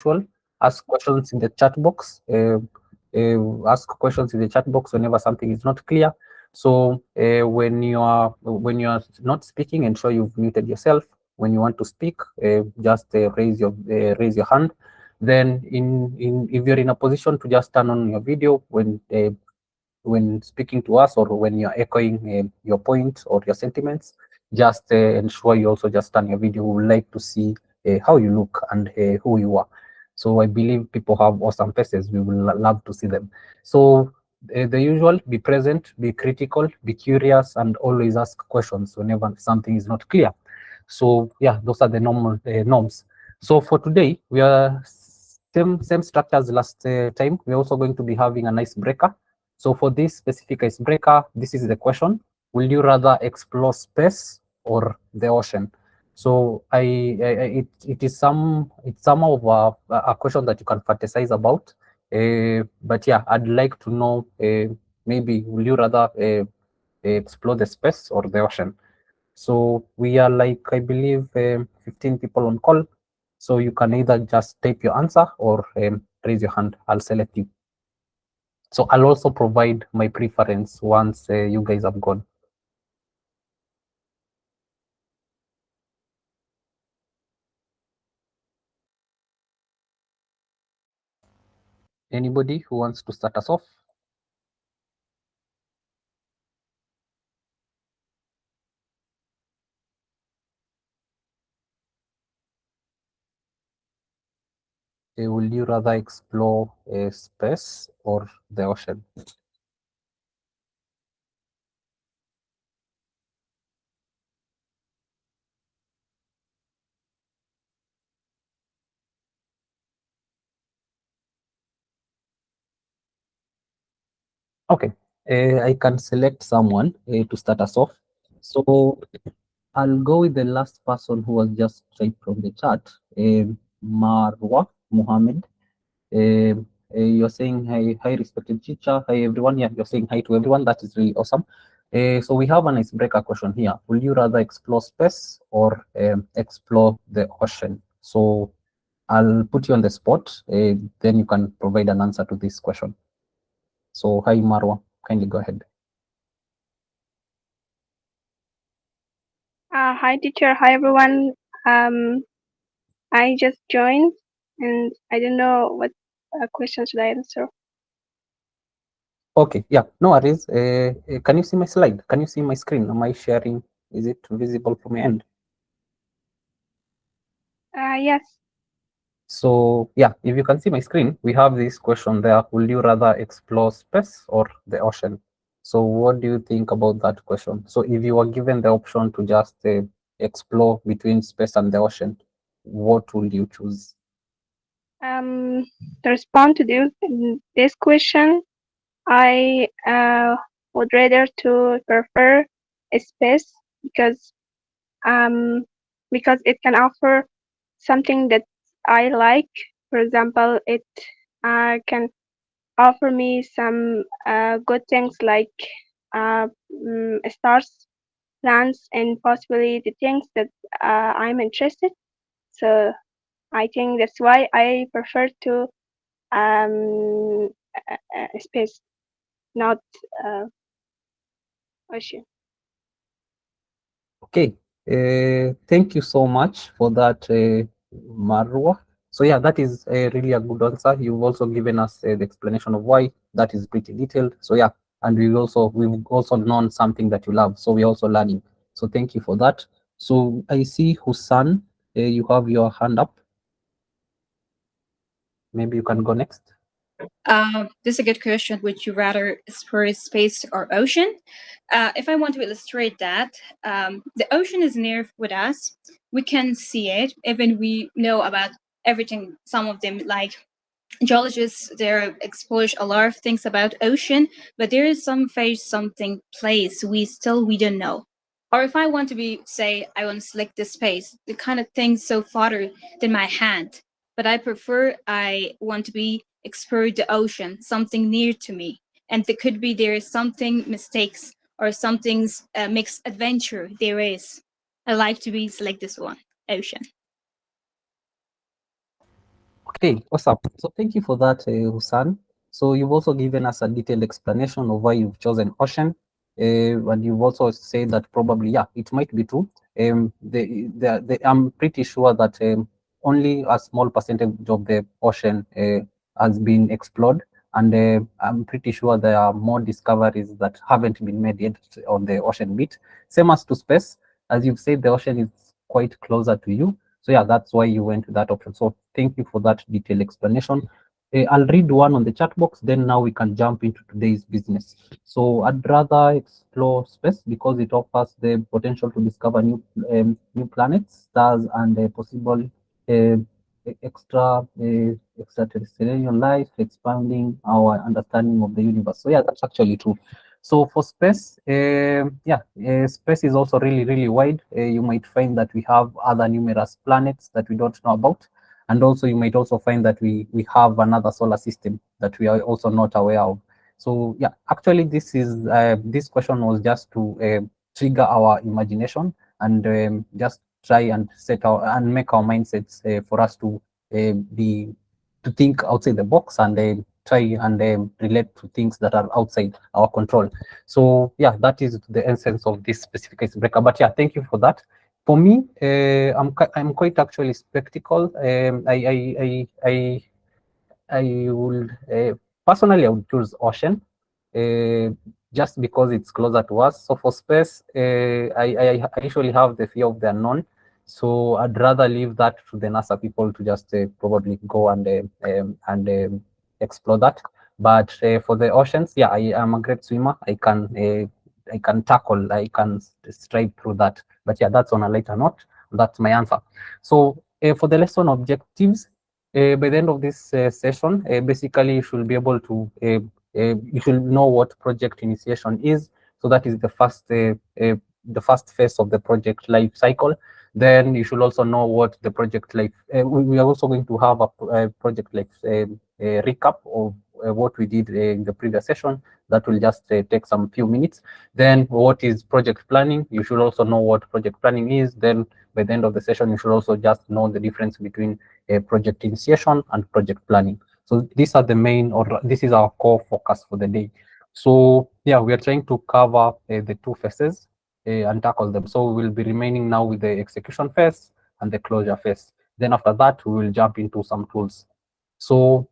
usual, ask questions in the chat box. Ask questions in the chat box whenever something is not clear. So when you are not speaking, ensure you've muted yourself. When you want to speak, just raise your hand. Then if you're in a position to just turn on your video when speaking to us, or when you're echoing your points or your sentiments, just ensure you also just turn your video. We would like to see how you look and who you are. So I believe people have awesome faces. We will love to see them. So the usual: be present, be critical, be curious, and always ask questions whenever something is not clear. So yeah, those are the normal norms. So for today, we are same structure as last time. We're also going to be having an icebreaker. So for this specific icebreaker, this is the question: will you rather explore space or the ocean? So it's some of a question that you can fantasize about. But yeah, I'd like to know, maybe will you rather explore the space or the ocean? So we are like, I believe, 15 people on call. So you can either just type your answer or raise your hand. I'll select you. So I'll also provide my preference once you guys have gone. Anybody who wants to start us off? Will you rather explore space or the ocean? Okay, I can select someone to start us off. So I'll go with the last person who was just typed from the chat, Marwa Muhammad. You're saying hi, respected teacher. Hi, everyone. Yeah, you're saying hi to everyone. That is really awesome. So we have an icebreaker question here. Will you rather explore space or explore the ocean? So I'll put you on the spot. Then you can provide an answer to this question. So hi, Marwa. Kindly go ahead. Hi, teacher. Hi, everyone. I just joined, and I don't know what question should I answer. Okay, yeah, no worries. Can you see my slide? Can you see my screen? Am I sharing? Is it visible from my end? Yes. So yeah, if you can see my screen, we have this question there: will you rather explore space or the ocean? So what do you think about that question? So if you were given the option to just explore between space and the ocean, what would you choose? To respond to this question, I would rather to prefer a space um because it can offer something that I like. For example, it can offer me some good things like stars, plans, and possibly the things that I'm interested. So I think that's why I prefer to space, not uh, ocean. Okay, thank you so much for that, Marwa. So yeah, that is really a good answer. You've also given us the explanation of why. That is pretty detailed. So yeah, and we've also known something that you love. So we're also learning. So thank you for that. So I see Husan, you have your hand up. Maybe you can go next. This is a good question. Would you rather explore space or ocean? If I want to illustrate that, the ocean is near with us. We can see it. Even we know about everything. Some of them, like geologists, they explore a lot of things about ocean, but there is some phase, something place we don't know. Or if I want to be, say, I want to select the space, the kind of things so farther than my hand. But I want to be explore the ocean, something near to me. And there is something mistakes or something's mixed adventure there is. I like to be select this one, ocean. Okay, awesome. So thank you for that, Husan. So you've also given us a detailed explanation of why you've chosen ocean. And you've also said that probably, yeah, it might be true. I'm pretty sure that only a small percentage of the ocean has been explored. And I'm pretty sure there are more discoveries that haven't been made yet on the ocean bit. Same as to space. As you've said, the ocean is quite closer to you. So yeah, that's why you went to that option. So thank you for that detailed explanation. I'll read one on the chat box, then now we can jump into today's business. So I'd rather explore space because it offers the potential to discover new planets, stars, and possible uh, extraterrestrial life, expanding our understanding of the universe. So yeah, that's actually true. So for space, space is also really wide. You might find that we have other numerous planets that we don't know about. And also you might also find that we have another solar system that we are also not aware of. So yeah, actually this question was just to trigger our imagination and just try and make our mindsets for us to think outside the box and try and relate to things that are outside our control. So yeah, that is the essence of this specific icebreaker. But yeah, thank you for that. For me, I'm quite actually skeptical. I would personally I would choose ocean, just because it's closer to us. So for space, I usually have the fear of the unknown. So I'd rather leave that to the NASA people to just probably go and explore that. But for the oceans, yeah, I am a great swimmer. I can stride through that. But yeah, that's on a lighter note. That's my answer. So for the lesson objectives, by the end of this session, basically you should be able to, you should know what project initiation is. So that is the first phase of the project life cycle. Then you should also know what the project life, we are also going to have a project life recap of what we did in the previous session. That will just take some few minutes. Then what is project planning? You should also know what project planning is. Then by the end of the session, you should also just know the difference between project initiation and project planning. So these are the main, or this is our core focus for the day. So yeah, we are trying to cover the two phases and tackle them. So we'll be remaining now with the execution phase and the closure phase. Then after that, we will jump into some tools. So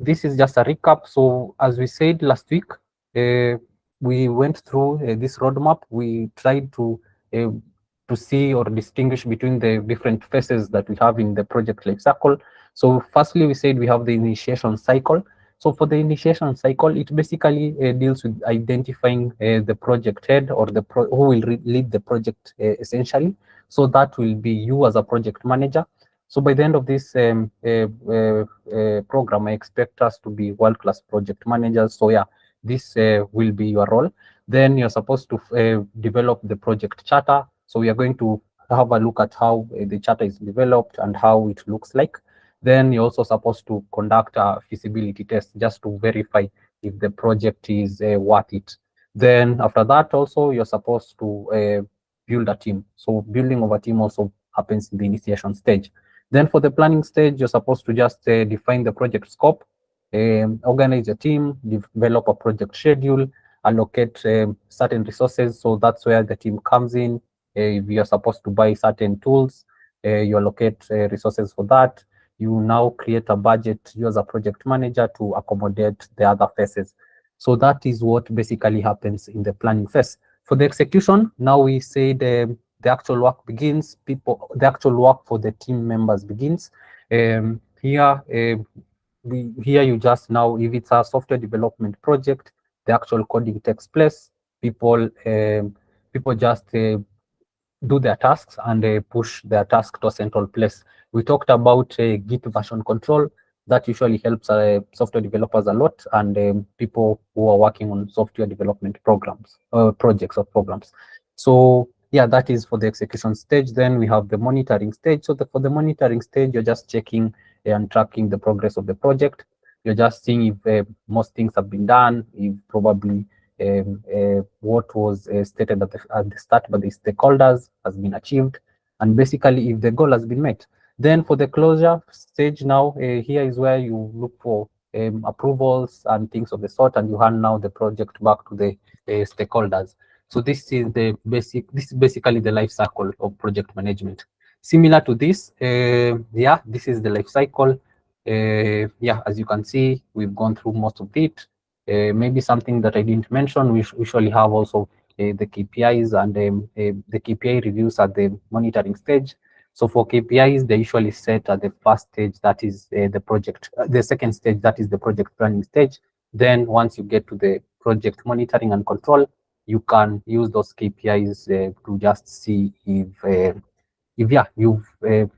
this is just a recap. So as we said last week, we went through this roadmap. We tried to see or distinguish between the different phases that we have in the project life cycle. So firstly, we said we have the initiation cycle. So for the initiation cycle, it basically deals with identifying the project head or who will lead the project essentially. So that will be you as a project manager. So by the end of this program, I expect us to be world-class project managers. So yeah, this will be your role. Then you're supposed to develop the project charter. So we are going to have a look at how the charter is developed and how it looks like. Then you're also supposed to conduct a feasibility test just to verify if the project is worth it. Then after that, also you're supposed to build a team. So building of a team also happens in the initiation stage. Then for the planning stage, you're supposed to just define the project scope, organize a team, develop a project schedule, allocate certain resources. So that's where the team comes in. If you're supposed to buy certain tools, you allocate resources for that. You now create a budget, you as a project manager, to accommodate the other phases. So that is what basically happens in the planning phase. For the execution, now we say the actual work begins. The actual work for the team members begins. Here you just now, if it's a software development project, the actual coding takes place. People just do their tasks and push their task to a central place. We talked about Git version control. That usually helps software developers a lot, and people who are working on software development programs, projects or programs. So yeah, that is for the execution stage. Then we have the monitoring stage. So for the monitoring stage, you're just checking and tracking the progress of the project. You're just seeing if most things have been done, if probably what was stated at the start by the stakeholders has been achieved, and basically if the goal has been met. Then for the closure stage now, here is where you look for approvals and things of the sort, and you hand now the project back to the stakeholders. So this is basically the life cycle of project management. Similar to this, yeah, this is the life cycle. Yeah, as you can see, we've gone through most of it. Maybe something that I didn't mention, we usually have also the KPIs and the KPI reviews at the monitoring stage. So for KPIs, they usually set at the first stage, that is the project, the second stage, that is the project planning stage. Then once you get to the project monitoring and control, you can use those KPIs to just see if yeah, you've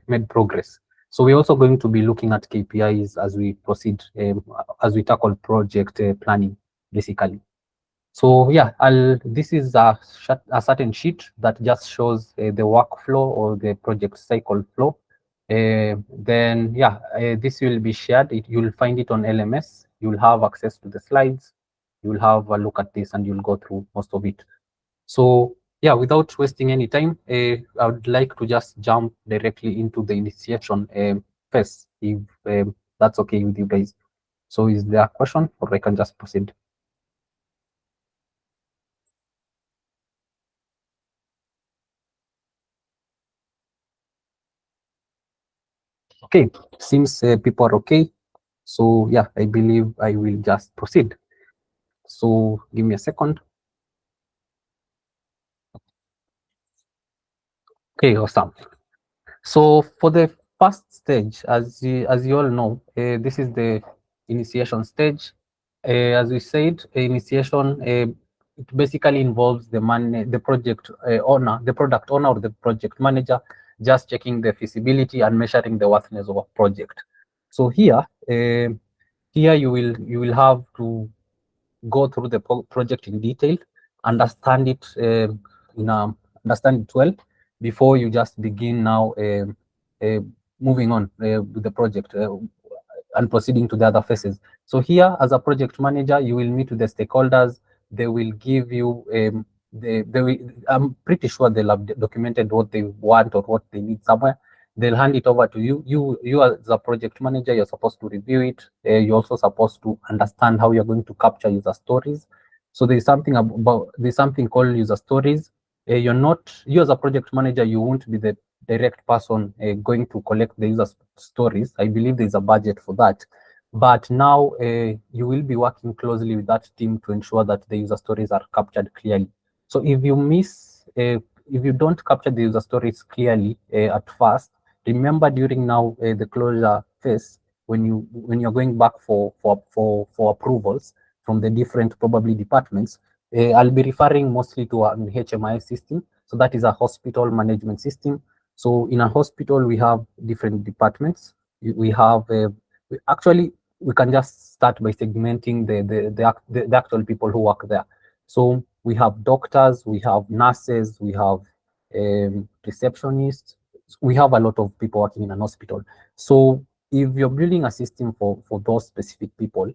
made progress. So we're also going to be looking at KPIs as we proceed, as we tackle project planning, basically. So yeah, this is a certain sheet that just shows the workflow or the project cycle flow. Then yeah, this will be shared. You'll find it on LMS. You'll have access to the slides. You'll have a look at this and you'll go through most of it. So yeah, without wasting any time, I would like to just jump directly into the initiation phase, if that's okay with you guys. So is there a question, or I can just proceed? Okay, seems people are okay. So yeah, I believe I will just proceed. So give me a second. Okay, awesome. So for the first stage, as you all know, this is the initiation stage. As we said, initiation it basically involves the project owner, the product owner, or the project manager, just checking the feasibility and measuring the worthiness of a project. So here you will have to go through the project in detail, understand it understand it well before you just begin now moving on with the project and proceeding to the other phases. So here, as a project manager, you will meet with the stakeholders. They will give you I'm pretty sure they'll have documented what they want or what they need somewhere. They'll hand it over to you. You as a project manager, you're supposed to review it. You're also supposed to understand how you're going to capture user stories. So there's something called user stories. You as a project manager, you won't be the direct person going to collect the user stories. I believe there's a budget for that. But now you will be working closely with that team to ensure that the user stories are captured clearly. So if you don't capture the user stories clearly at first, remember during now the closure phase, when you're going back for approvals from the different probably departments, I'll be referring mostly to an HMI system. So that is a hospital management system. So in a hospital, we have different departments. We have actually we can just start by segmenting the actual people who work there. So we have doctors, we have nurses, we have receptionists. We have a lot of people working in an hospital. So if you're building a system for those specific people,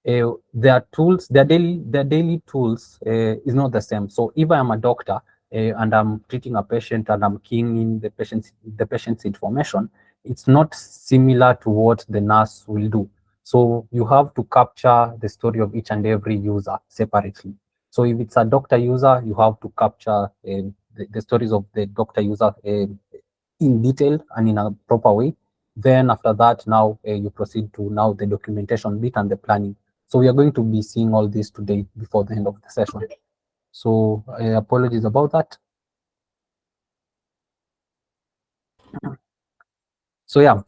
their tools, their daily tools is not the same. So if I am a doctor and I'm treating a patient and I'm keying in the patient's information, it's not similar to what the nurse will do. So you have to capture the story of each and every user separately. So if it's a doctor user, you have to capture the stories of the doctor user in detail and in a proper way. Then after that, now you proceed to now the documentation bit and the planning. So we are going to be seeing all this today before the end of the session. So apologies about that. So yeah,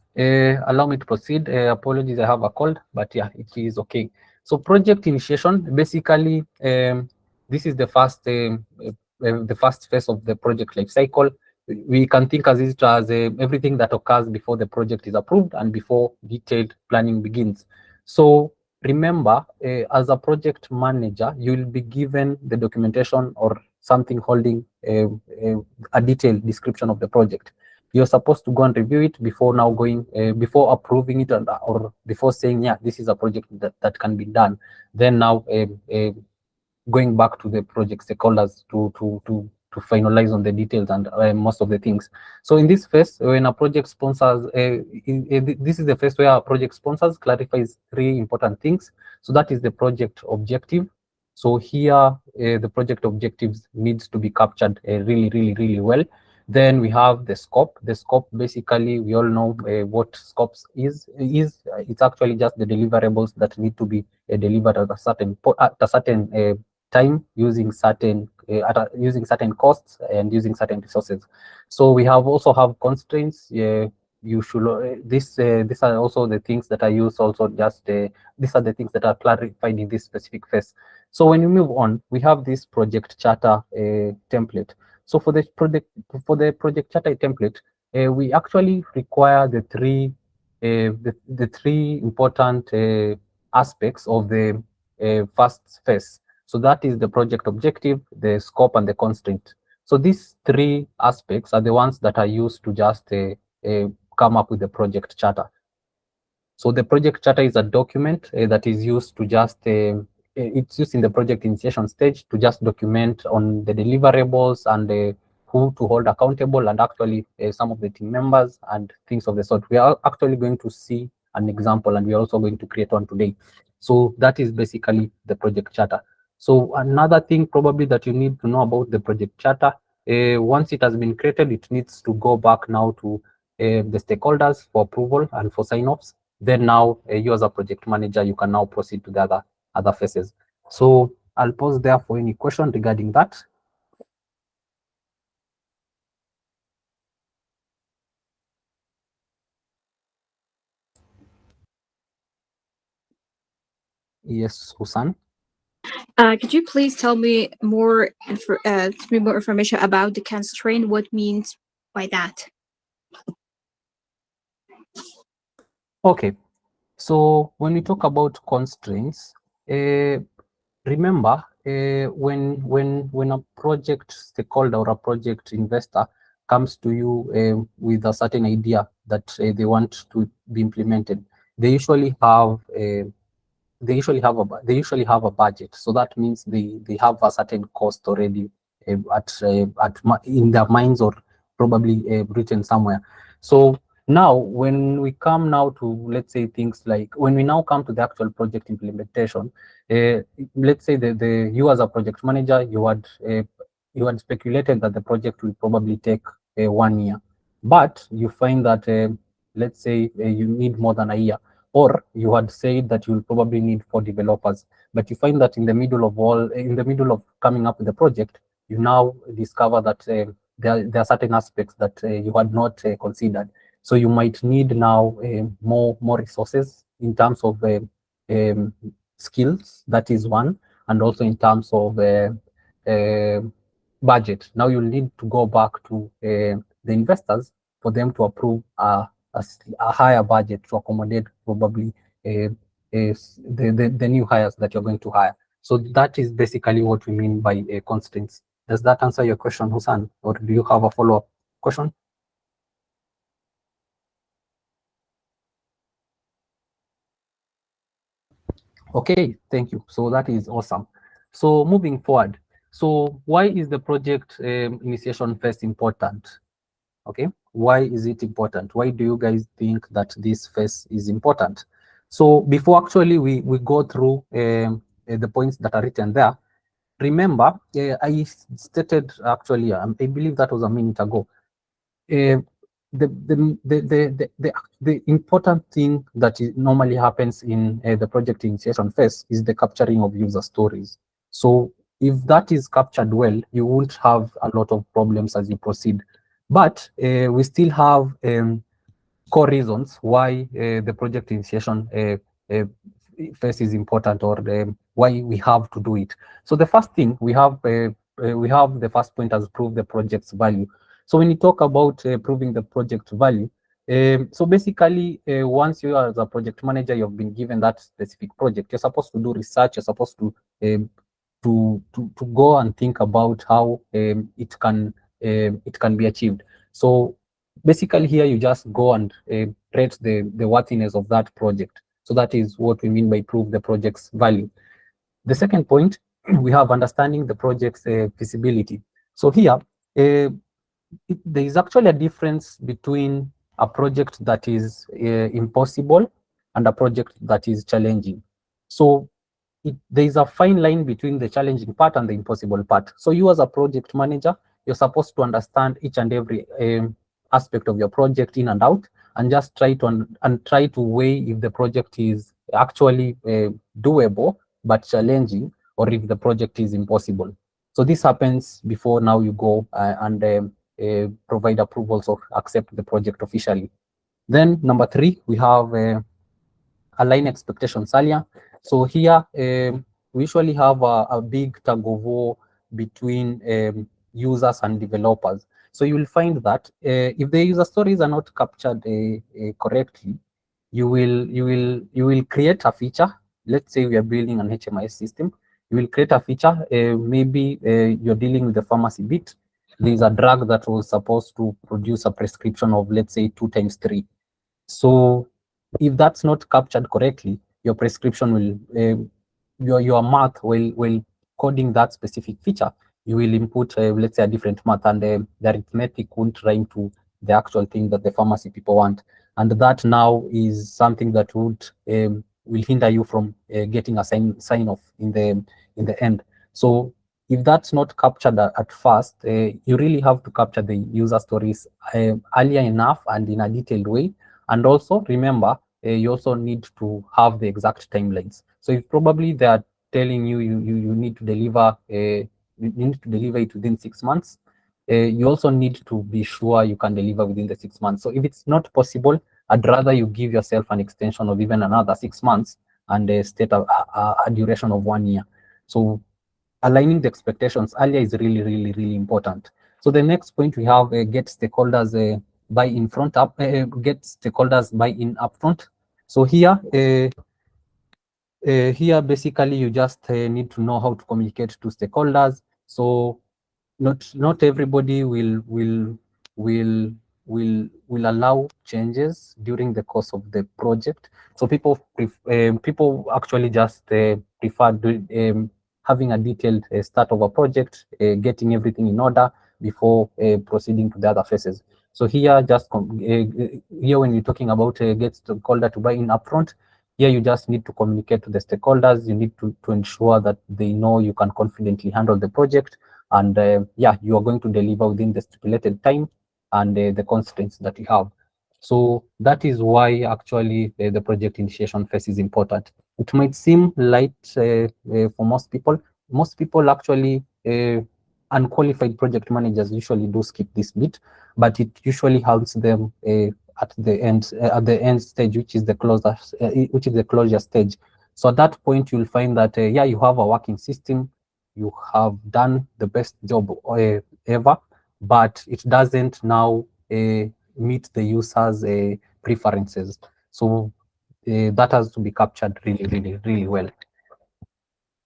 allow me to proceed. Apologies, I have a cold, but yeah, it is okay. So project initiation, basically, this is the first phase of the project life cycle. We can think as it as everything that occurs before the project is approved and before detailed planning begins. So remember, as a project manager, you'll be given the documentation or something holding a detailed description of the project. You're supposed to go and review it before now going, before approving it or before saying, yeah, this is a project that can be done. Then now going back to the project stakeholders to finalize on the details and most of the things. So in this phase, when a project sponsors, this is the phase where our project sponsors clarifies 3 important things. So that is the project objective. So here, the project objectives needs to be captured really well. Then we have the scope. The scope, basically, we all know what scopes is. It's actually just the deliverables that need to be delivered at a certain time, using certain costs and using certain resources. So we also have constraints. You should these are also the things that I use. Also, just these are the things that are clarified in this specific phase. So when we move on, we have this project charter template. So for the project charter template, we actually require the three important aspects of the first phase. So that is the project objective, the scope, and the constraint. So these 3 aspects are the ones that are used to just come up with the project charter. So the project charter is a document that is used to just it's used in the project initiation stage to just document on the deliverables and who to hold accountable, and actually some of the team members and things of the sort. We are actually going to see an example, and we are also going to create one today. So that is basically the project charter. So another thing probably that you need to know about the project charter, once it has been created, it needs to go back now to the stakeholders for approval and for sign-offs. Then now you as a project manager, you can now proceed to the other phases. So I'll pause there for any question regarding that. Yes, Husan. Could you please tell me more information about the constraint? What means by that? Okay, so when we talk about constraints, remember when a project stakeholder or a project investor comes to you with a certain idea that they want to be implemented, they usually have a budget. So that means they have a certain cost already in their minds, or probably written somewhere. So now when we come now to, let's say, things like when we now come to the actual project implementation, let's say you as a project manager, you had speculated that the project will probably take 1 year, but you find that let's say you need more than a year. Or you had said that you will probably need 4 developers, but you find that in the middle of coming up with the project, you now discover that there are certain aspects that you had not considered. So you might need now more resources in terms of skills. That is one, and also in terms of budget. Now you'll need to go back to the investors for them to approve a higher budget to accommodate probably the new hires that you're going to hire. So that is basically what we mean by constraints. Does that answer your question, Husan, or do you have a follow-up question? Okay, thank you. So that is awesome. So moving forward, so why is the project initiation phase important? Okay, why is it important? Why do you guys think that this phase is important? So before actually we go through the points that are written there, remember I stated actually, I believe that was a minute ago, the important thing that normally happens in the project initiation phase is the capturing of user stories. So if that is captured well, you won't have a lot of problems as you proceed. But we still have core reasons why the project initiation phase is important, or why we have to do it. So the first thing we have the first point as prove the project's value. So when you talk about proving the project value, so basically, once you are as a project manager, you've been given that specific project, you're supposed to do research, you're supposed to go and think about how it can be achieved. So basically here you just go and rate the worthiness of that project. So that is what we mean by prove the project's value. The second point, we have understanding the project's feasibility. So here, there is actually a difference between a project that is impossible and a project that is challenging. So there is a fine line between the challenging part and the impossible part. So you as a project manager, you're supposed to understand each and every aspect of your project in and out, and just try to weigh if the project is actually doable but challenging, or if the project is impossible. So this happens before now you go and provide approvals or accept the project officially. Then number 3, we have align expectations earlier. So here we usually have a big tug of war between users and developers. So you will find that if the user stories are not captured correctly, you will create a feature. Let's say we are building an HMIS system. You will create a feature. Maybe you're dealing with the pharmacy bit. There's a drug that was supposed to produce a prescription of, let's say, 2 times 3. So if that's not captured correctly, your prescription will, your math will coding that specific feature. You will input, let's say, a different math, and the arithmetic won't rhyme to the actual thing that the pharmacy people want. And that now is something that would will hinder you from getting a sign off in the end. So if that's not captured at first, you really have to capture the user stories earlier enough and in a detailed way. And also remember, you also need to have the exact timelines. So if probably they are telling you you need to deliver it within 6 months, you also need to be sure you can deliver within the 6 months. So if it's not possible, I'd rather you give yourself an extension of even another 6 months and state a duration of 1 year. So aligning the expectations earlier is really important. So the next point we have get stakeholders buy in front up, get stakeholders buy in upfront. So here here basically you just need to know how to communicate to stakeholders. So not everybody will allow changes during the course of the project. So people actually just prefer having a detailed start of a project, getting everything in order before proceeding to the other phases. So here, just here when you're talking about get stakeholder to buy in upfront, here you just need to communicate to the stakeholders. You need to ensure that they know you can confidently handle the project, and yeah, you are going to deliver within the stipulated time and the constraints that you have. So that is why actually the project initiation phase is important. It might seem light for most people. Most people actually, unqualified project managers usually do skip this bit, but it usually helps them at the end stage, which is the closure stage. So at that point, you'll find that yeah, you have a working system, you have done the best job ever, but it doesn't now meet the user's preferences. So that has to be captured really well.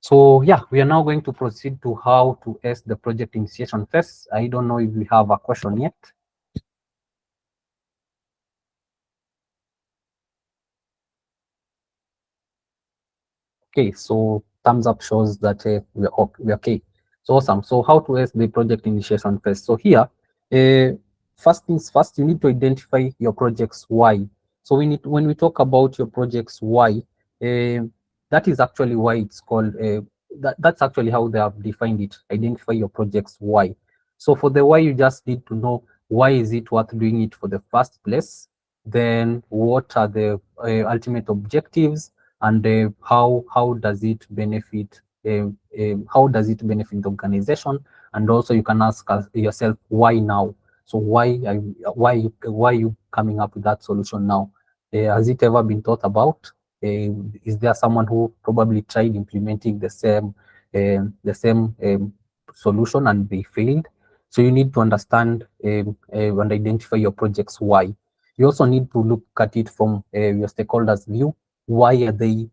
So yeah, we are now going to proceed to how to ace the project initiation phase. I don't know if we have a question yet. Okay, so thumbs up shows that we're okay. So awesome. So how to ace the project initiation phase? So here, first things first, you need to identify your project's why. So when we talk about your project's why, that is actually why it's called. That's actually how they have defined it. Identify your project's why. So for the why, you just need to know why is it worth doing it for the first place. Then what are the ultimate objectives, and how does it benefit how does it benefit the organization? And also you can ask yourself, why now? So why are you coming up with that solution now? Has it ever been thought about? Is there someone who probably tried implementing the same solution and they failed? So you need to understand and identify your project's why. You also need to look at it from your stakeholders' view. Why are they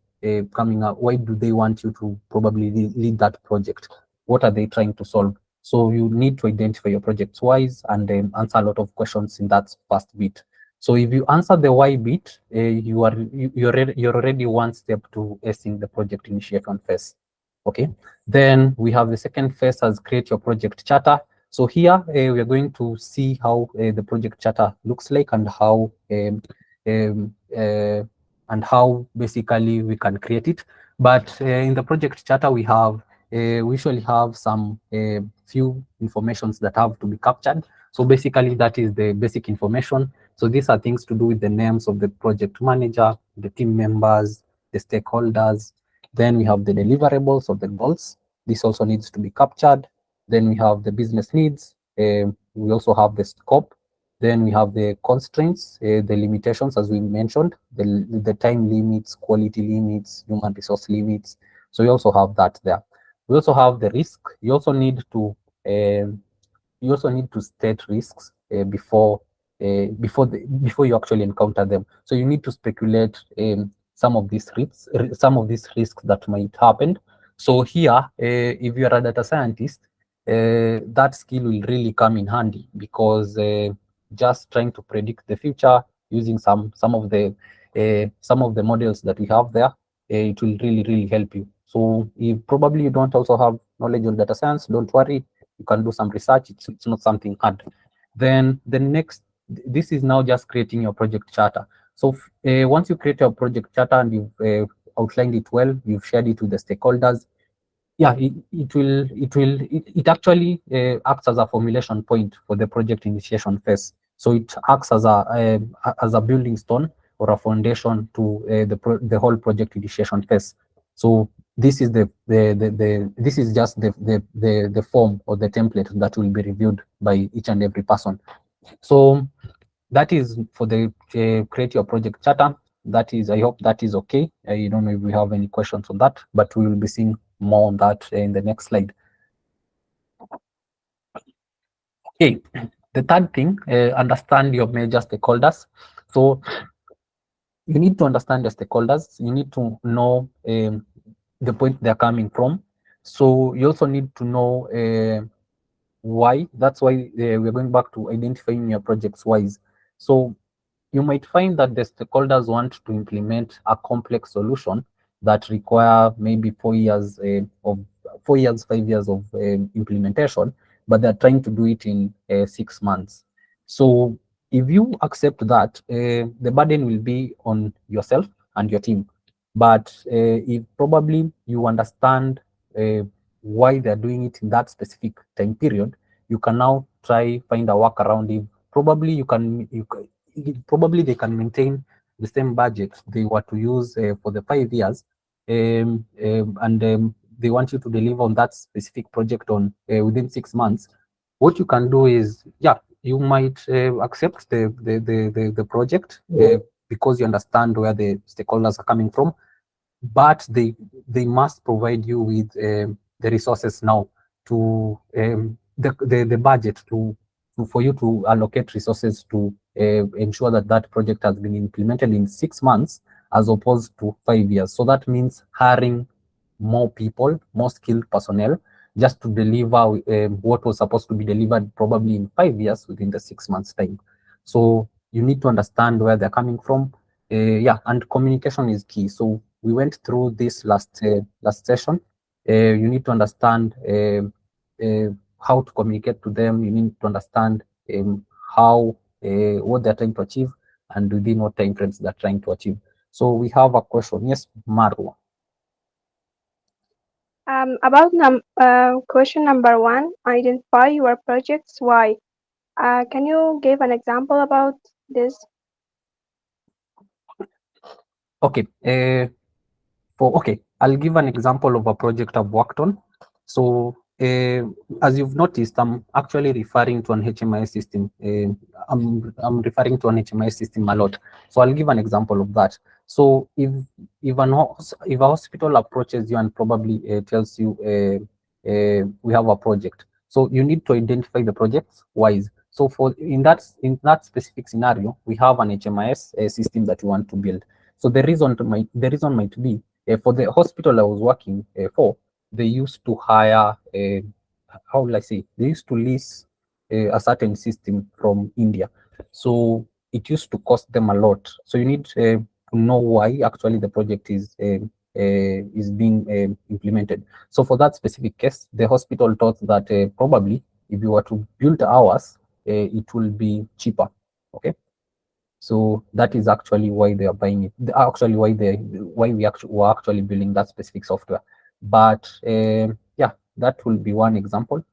coming up? Why do they want you to probably lead that project? What are they trying to solve? So you need to identify your project's whys and answer a lot of questions in that first bit. So if you answer the why bit, you're already one step to acing the project initiation phase. Okay. Then we have the second phase as create your project charter. So here we are going to see how the project charter looks like and how basically we can create it. But in the project charter, we usually have some few informations that have to be captured. So basically that is the basic information. So these are things to do with the names of the project manager, the team members, the stakeholders. Then we have the deliverables of the goals. This also needs to be captured. Then we have the business needs. We also have the scope. Then we have the constraints, the limitations, as we mentioned, the time limits, quality limits, human resource limits. So we also have that there. We also have the risk. You also need to state risks before you actually encounter them. So you need to speculate some of these risks that might happen. So here, if you are a data scientist, that skill will really come in handy, because just trying to predict the future using some of the models that we have there, it will really help you. So if probably you don't also have knowledge on data science, don't worry, you can do some research. It's not something hard. Then the next, this is now just creating your project charter. So once you create your project charter and you've outlined it well, you've shared it with the stakeholders, yeah, it actually acts as a formulation point for the project initiation phase. So it acts as a building stone or a foundation to the whole project initiation phase. So this is this is just the form or the template that will be reviewed by each and every person. So that is for the create your project charter. That is, I hope that is okay. I don't know if we have any questions on that, but we will be seeing more on that in the next slide. Okay, the third thing, understand your major stakeholders. So you need to understand your stakeholders. You need to know the point they're coming from. So you also need to know why. That's why we're going back to identifying your project's whys. So you might find that the stakeholders want to implement a complex solution that require maybe 4 years 5 years of implementation, but they're trying to do it in 6 months. So if you accept that, the burden will be on yourself and your team. But if probably you understand why they're doing it in that specific time period, you can now try find a workaround. If probably probably they can maintain the same budget they were to use for the 5 years, and they want you to deliver on that specific project on within 6 months. What you can do is, yeah, you might accept the project because you understand where the stakeholders are coming from, but they must provide you with the resources now to the budget for you to allocate resources to ensure that that project has been implemented in 6 months as opposed to 5 years. So that means hiring more people, more skilled personnel, just to deliver what was supposed to be delivered probably in 5 years within the 6 months time. So you need to understand where they're coming from. Yeah, and communication is key. So we went through this last session. You need to understand how to communicate to them. You need to understand how what they're trying to achieve and within what time frames they're trying to achieve. So we have a question. Yes, Marwa. About question number 1, identify your project's why. Can you give an example about this? Okay. I'll give an example of a project I've worked on. So as you've noticed, I'm actually referring to an HMIS system. I'm referring to an HMIS system a lot. So I'll give an example of that. So if a hospital approaches you and probably tells you we have a project, so you need to identify the project's whys. So in that specific scenario, we have an HMIS system that we want to build. So the reason might be for the hospital I was working for, they used to hire, how will I say, they used to lease a certain system from India. So it used to cost them a lot. So you need to know why actually the project is being implemented. So for that specific case, the hospital thought that probably if you were to build ours, it will be cheaper. Okay, so that is actually why they are buying it. Actually, why we were actually building that specific software. But yeah, that will be one example.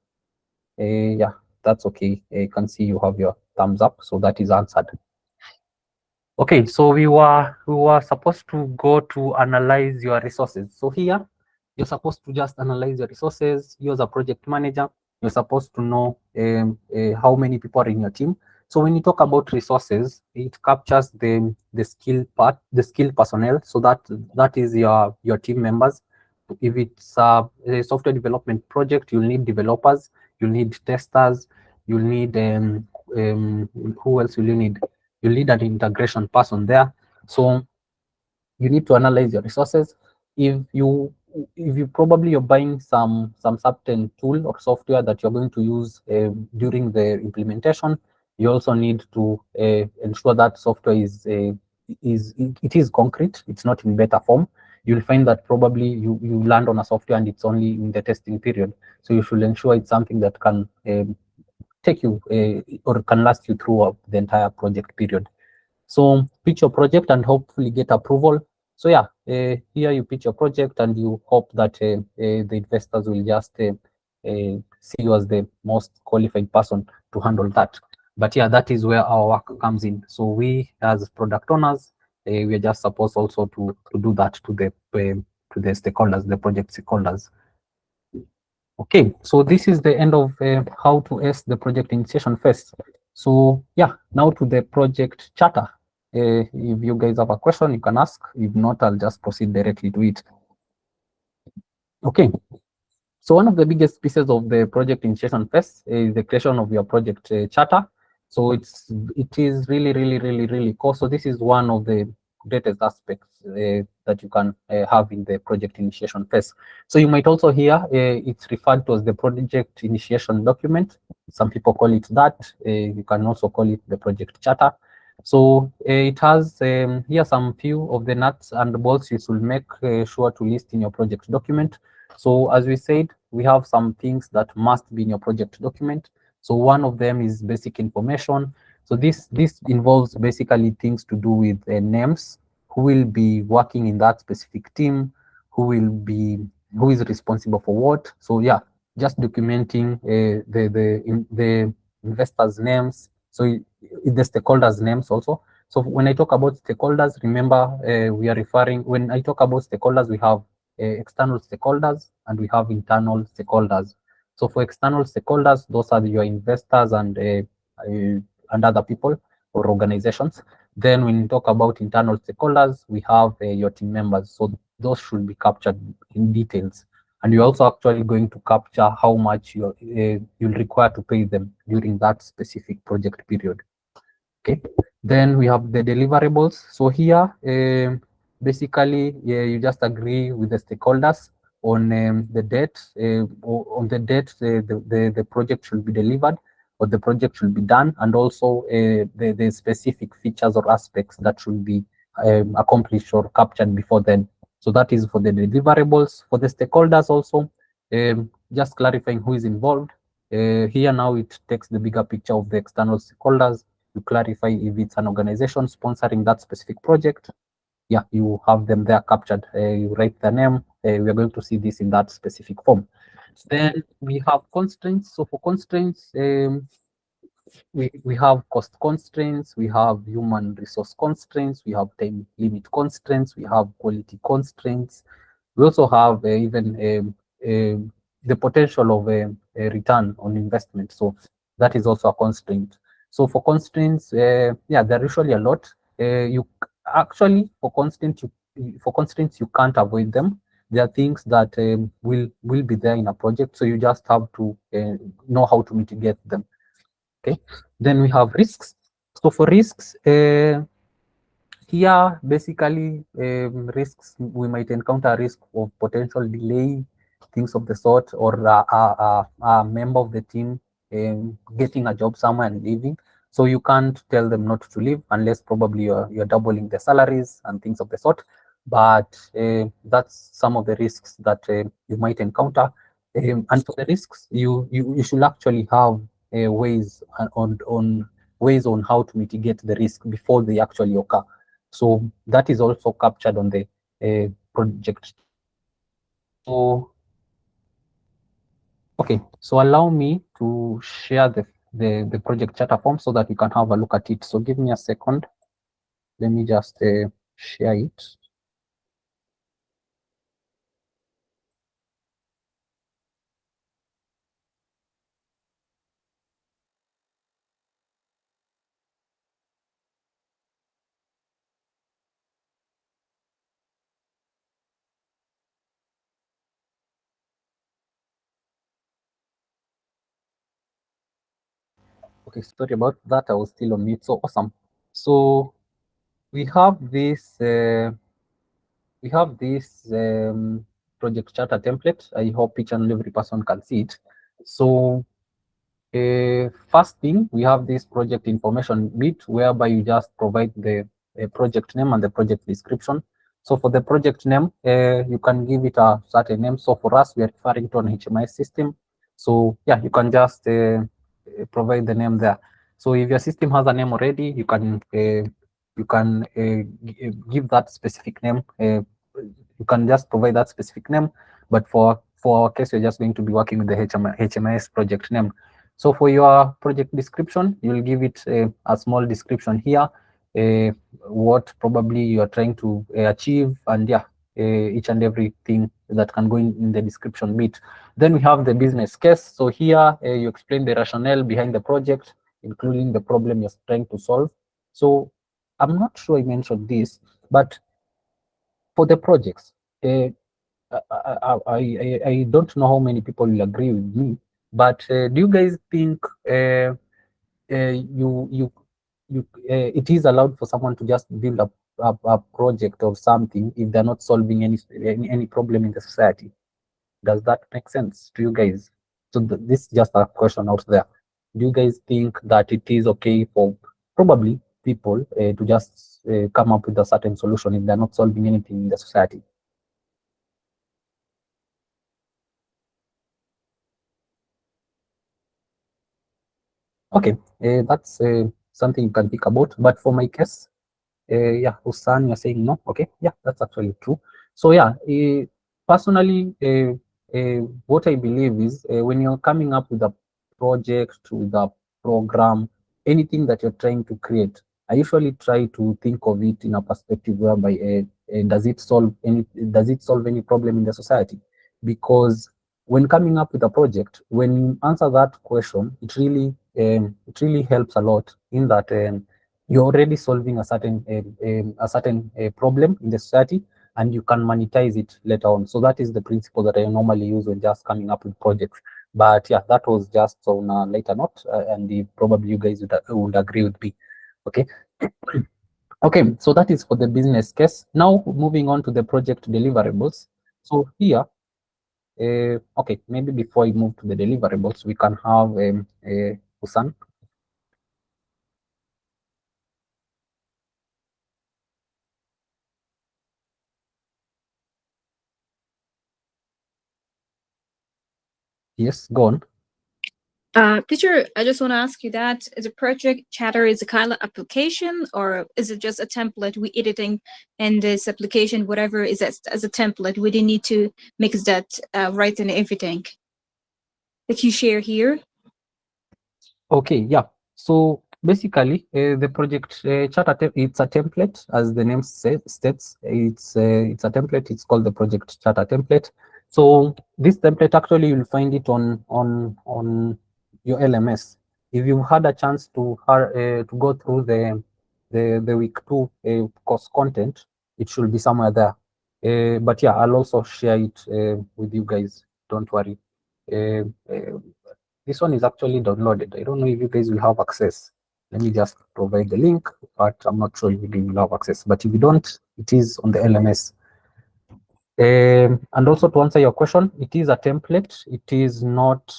Yeah, that's okay. You can see you have your thumbs up, so that is answered. Okay, so we were supposed to go to analyze your resources. So here, you're supposed to just analyze your resources. You as a project manager, you're supposed to know how many people are in your team. So when you talk about resources, it captures the skill part, the skill personnel. So that is your team members. If it's a software development project, you'll need developers, you'll need testers, you'll need who else will you need? You'll need an integration person there. So you need to analyze your resources. If you probably you're buying some certain tool or software that you're going to use during the implementation, you also need to ensure that software is concrete. It's not in beta form. You'll find that probably you land on a software and it's only in the testing period. So you should ensure it's something that can take you or can last you through the entire project period. So pitch your project and hopefully get approval. So yeah, here you pitch your project and you hope that the investors will just see you as the most qualified person to handle that. But yeah, that is where our work comes in. So we as product owners, we are just supposed also to do that to the stakeholders, the project stakeholders. Okay, so this is the end of how to ace the project initiation phase. So yeah, now to the project charter. If you guys have a question, you can ask. If not, I'll just proceed directly to it. Okay, so one of the biggest pieces of the project initiation phase is the creation of your project charter. So it is really core. So this is one of the greatest aspects that you can have in the project initiation phase. So you might also hear it's referred to as the project initiation document. Some people call it that. You can also call it the project charter. So it has here some few of the nuts and bolts you should make sure to list in your project document. So as we said, we have some things that must be in your project document. So one of them is basic information. So this involves basically things to do with names, who will be working in that specific team, who is responsible for what. So yeah, just documenting the investors' names. So the stakeholders' names also. So when I talk about stakeholders, remember we are referring, when I talk about stakeholders, we have external stakeholders and we have internal stakeholders. So for external stakeholders, those are your investors and other people or organizations. Then when you talk about internal stakeholders, we have your team members. So those should be captured in details. And you're also actually going to capture how much you'll require to pay them during that specific project period. Okay. Then we have the deliverables. So here, basically, you just agree with the stakeholders on the date. The project should be delivered or the project should be done, and also the specific features or aspects that should be accomplished or captured before then. So that is for the deliverables. For the stakeholders also, just clarifying who is involved. Here now it takes the bigger picture of the external stakeholders. You clarify if it's an organization sponsoring that specific project. Yeah, you have them there captured. You write their name. We are going to see this in that specific form. Then we have constraints. So for constraints, we have cost constraints, we have human resource constraints, we have time limit constraints, we have quality constraints. We also have even the potential of a return on investment. So that is also a constraint. So for constraints, yeah, there are usually a lot. You actually for constraints you can't avoid them. There are things that will be there in a project, so you just have to know how to mitigate them. Okay, then we have risks. So for risks, here basically risks, we might encounter risk of potential delay, things of the sort, or a member of the team getting a job somewhere and leaving. So you can't tell them not to leave unless probably you're doubling the salaries and things of the sort. But that's some of the risks that you might encounter. And for the risks, you should actually have ways on how to mitigate the risk before they actually occur. So that is also captured on the project. So okay, so allow me to share the project charter form so that you can have a look at it. So give me a second. Let me just share it. Okay, sorry about that. I was still on mute. So awesome. So we have this project charter template. I hope each and every person can see it. So first thing, we have this project information bit whereby you just provide the project name and the project description. So for the project name, you can give it a certain name. So for us, we are referring to an HMI system. So yeah, you can just provide the name there. So if your system has a name already, you can give that specific name. You can just provide that specific name. But for our case, we're just going to be working with the HMIS project name. So for your project description, you'll give it a small description here, what probably you are trying to achieve, and yeah, each and everything that can go in the description bit. Then we have the business case. So here you explain the rationale behind the project, including the problem you're trying to solve. So I'm not sure I mentioned this, but for the projects, I don't know how many people will agree with me, but do you guys think it is allowed for someone to just build a project or something if they're not solving any problem in the society? Does that make sense to you guys? So this is just a question out there. Do you guys think that it is okay for probably people to just come up with a certain solution if they're not solving anything in the society? Okay, that's something you can think about. But for my case, yeah, Hussan, you're saying no. Okay, yeah, that's actually true. So yeah, personally, what I believe is when you're coming up with a project, with a program, anything that you're trying to create, I usually try to think of it in a perspective whereby does it solve any problem in the society? Because when coming up with a project, when you answer that question, it really helps a lot in that you're already solving a certain problem in the society, and you can monetize it later on. So that is the principle that I normally use when just coming up with projects. But yeah, that was just on a later note, and probably you guys would agree with me. Okay. Okay, so that is for the business case. Now moving on to the project deliverables. So here, okay, maybe before I move to the deliverables, we can have Hussan. Yes, go on. Teacher, I just want to ask you that is a project charter is a kind of application, or is it just a template we editing in this application, whatever is as a template? We didn't need to mix that right and everything that you share here. Okay, yeah. So basically, the project charter, it's a template, as the name states. It's a template. It's called the project charter template. So this template, actually, you'll find it on your LMS. If you had a chance to go through the week 2 course content, it should be somewhere there. But yeah, I'll also share it with you guys. Don't worry. This one is actually downloaded. I don't know if you guys will have access. Let me just provide the link, but I'm not sure if you guys will have access. But if you don't, it is on the LMS. And also to answer your question, it is a template. It is not.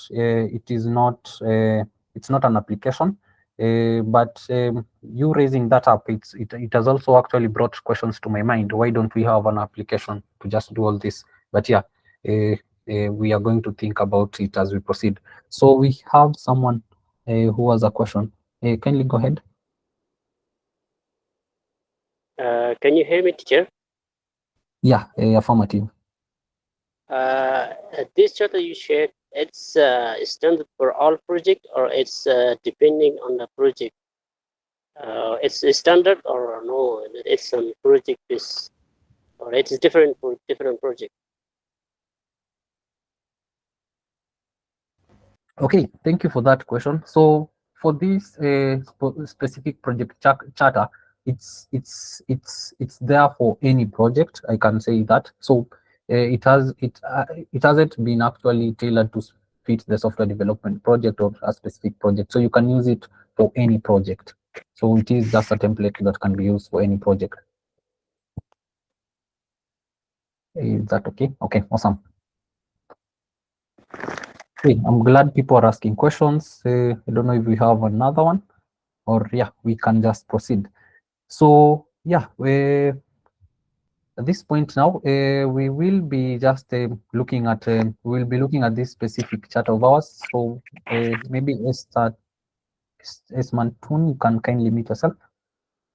It's not an application. But you raising that up, it has also actually brought questions to my mind. Why don't we have an application to just do all this? But yeah, we are going to think about it as we proceed. So we have someone who has a question. Kindly go ahead. Can you hear me, teacher? Yeah, affirmative. This chart that you shared, it's standard for all project, or it's depending on the project? It's a standard or no? It's on project based, or it's different for different project. Okay, thank you for that question. So for this specific project charter, it's there for any project. I can say that. So it hasn't been actually tailored to fit the software development project or a specific project. So you can use it for any project. So it is just a template that can be used for any project. Is that okay? Okay, awesome. Okay, I'm glad people are asking questions. I don't know if we have another one, or yeah, we can just proceed. So yeah, at this point now, we will be just looking at we'll be looking at this specific chart of ours. So maybe Esmantun, you can kindly meet yourself,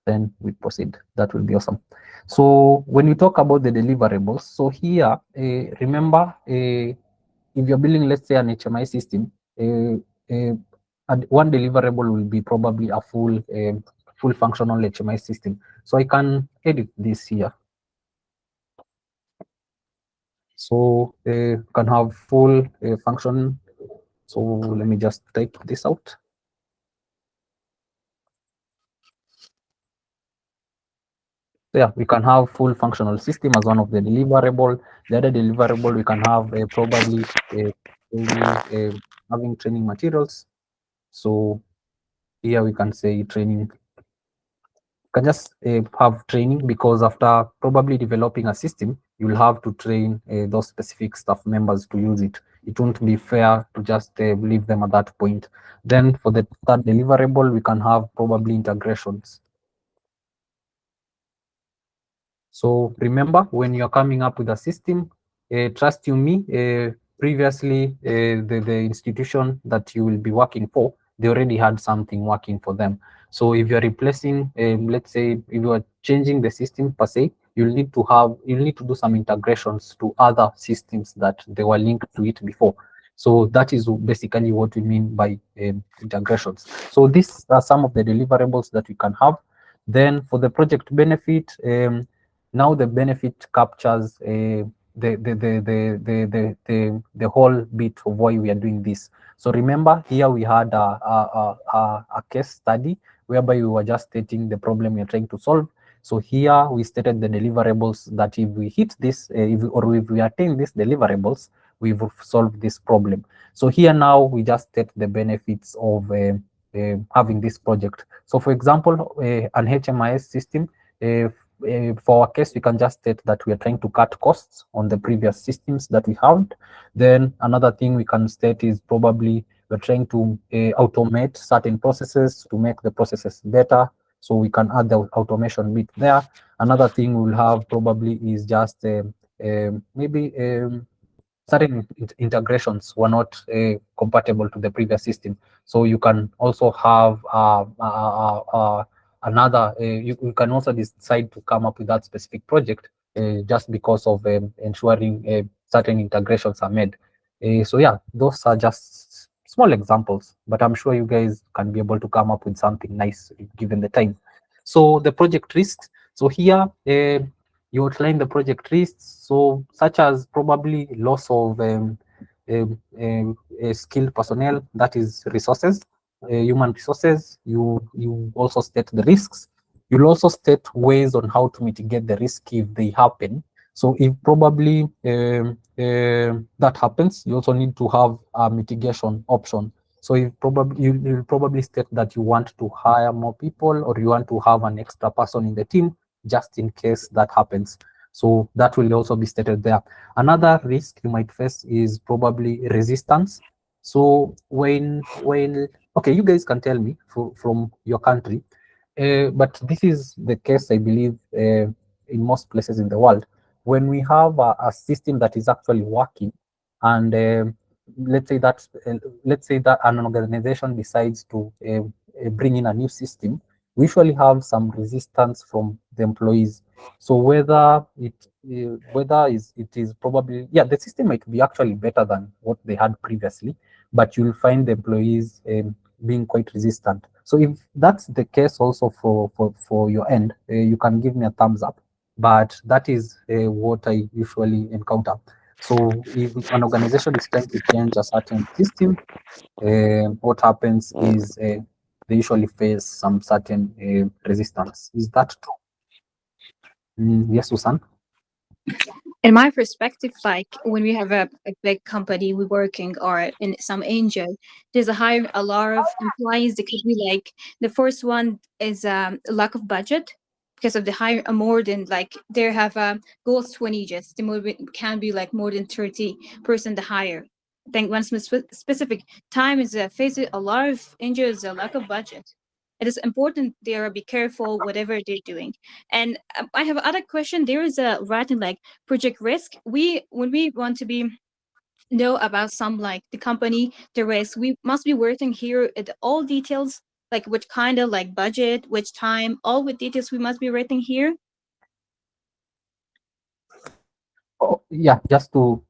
then we proceed. That will be awesome. So when we talk about the deliverables, so here remember, if you're building, let's say, an HMI system, one deliverable will be probably a full functional HMI system. So I can edit this here. So can have full function. So let me just type this out. So yeah, we can have full functional system as one of the deliverable. The other deliverable we can have probably having training materials. So here we can say training. Can just have training, because after probably developing a system, you'll have to train those specific staff members to use it. It won't be fair to just leave them at that point. Then for the third deliverable, we can have probably integrations. So remember, when you're coming up with a system, trust you me, previously the institution that you will be working for, they already had something working for them. So if you're replacing, let's say, if you are changing the system per se, you'll need to do some integrations to other systems that they were linked to it before. So that is basically what we mean by integrations. So these are some of the deliverables that we can have. Then for the project benefit, now the benefit captures the whole bit of why we are doing this. So remember, here we had a case study whereby we were just stating the problem we are trying to solve. So here we stated the deliverables that if we hit this, if we attain these deliverables, we've solved this problem. So here now we just state the benefits of having this project. So for example, an HMIS system, for our case, we can just state that we are trying to cut costs on the previous systems that we have. Then another thing we can state is probably we're trying to automate certain processes to make the processes better. So we can add the automation bit there. Another thing we'll have probably is just maybe certain integrations were not compatible to the previous system. So you can also have another, you can also decide to come up with that specific project just because of ensuring certain integrations are made. So yeah, those are just small examples, but I'm sure you guys can be able to come up with something nice given the time. So the project risks. So here, you outline the project risks, so such as probably loss of skilled personnel, that is resources, human resources. You also state the risks. You'll also state ways on how to mitigate the risk if they happen. So if probably that happens, you also need to have a mitigation option. So you'll probably state that you want to hire more people, or you want to have an extra person in the team just in case that happens. So that will also be stated there. Another risk you might face is probably resistance. So okay, you guys can tell me from your country, but this is the case, I believe, in most places in the world. When we have a system that is actually working, and let's say that an organization decides to bring in a new system, we usually have some resistance from the employees. So whether it is probably, yeah, the system might be actually better than what they had previously, but you'll find the employees being quite resistant. So if that's the case also for your end, you can give me a thumbs up. But that is what I usually encounter. So if an organization is trying to change a certain system, what happens is they usually face some certain resistance. Is that true? Yes, Susan? In my perspective, like when we have a big company we working or in some NGO, there's a lot of employees that could be like the first one is lack of budget because of the higher more than like they have goals 20 just the more can be like more than 30% the higher. I think one specific time is facing a lot of NGOs a lack of budget. It is important they are be careful whatever they're doing. And I have other question. There is a writing like project risk. When we want to be know about some like the company, the risk, we must be working here at all details, like which kind of like budget, which time, all with details we must be writing here. Oh, yeah, just to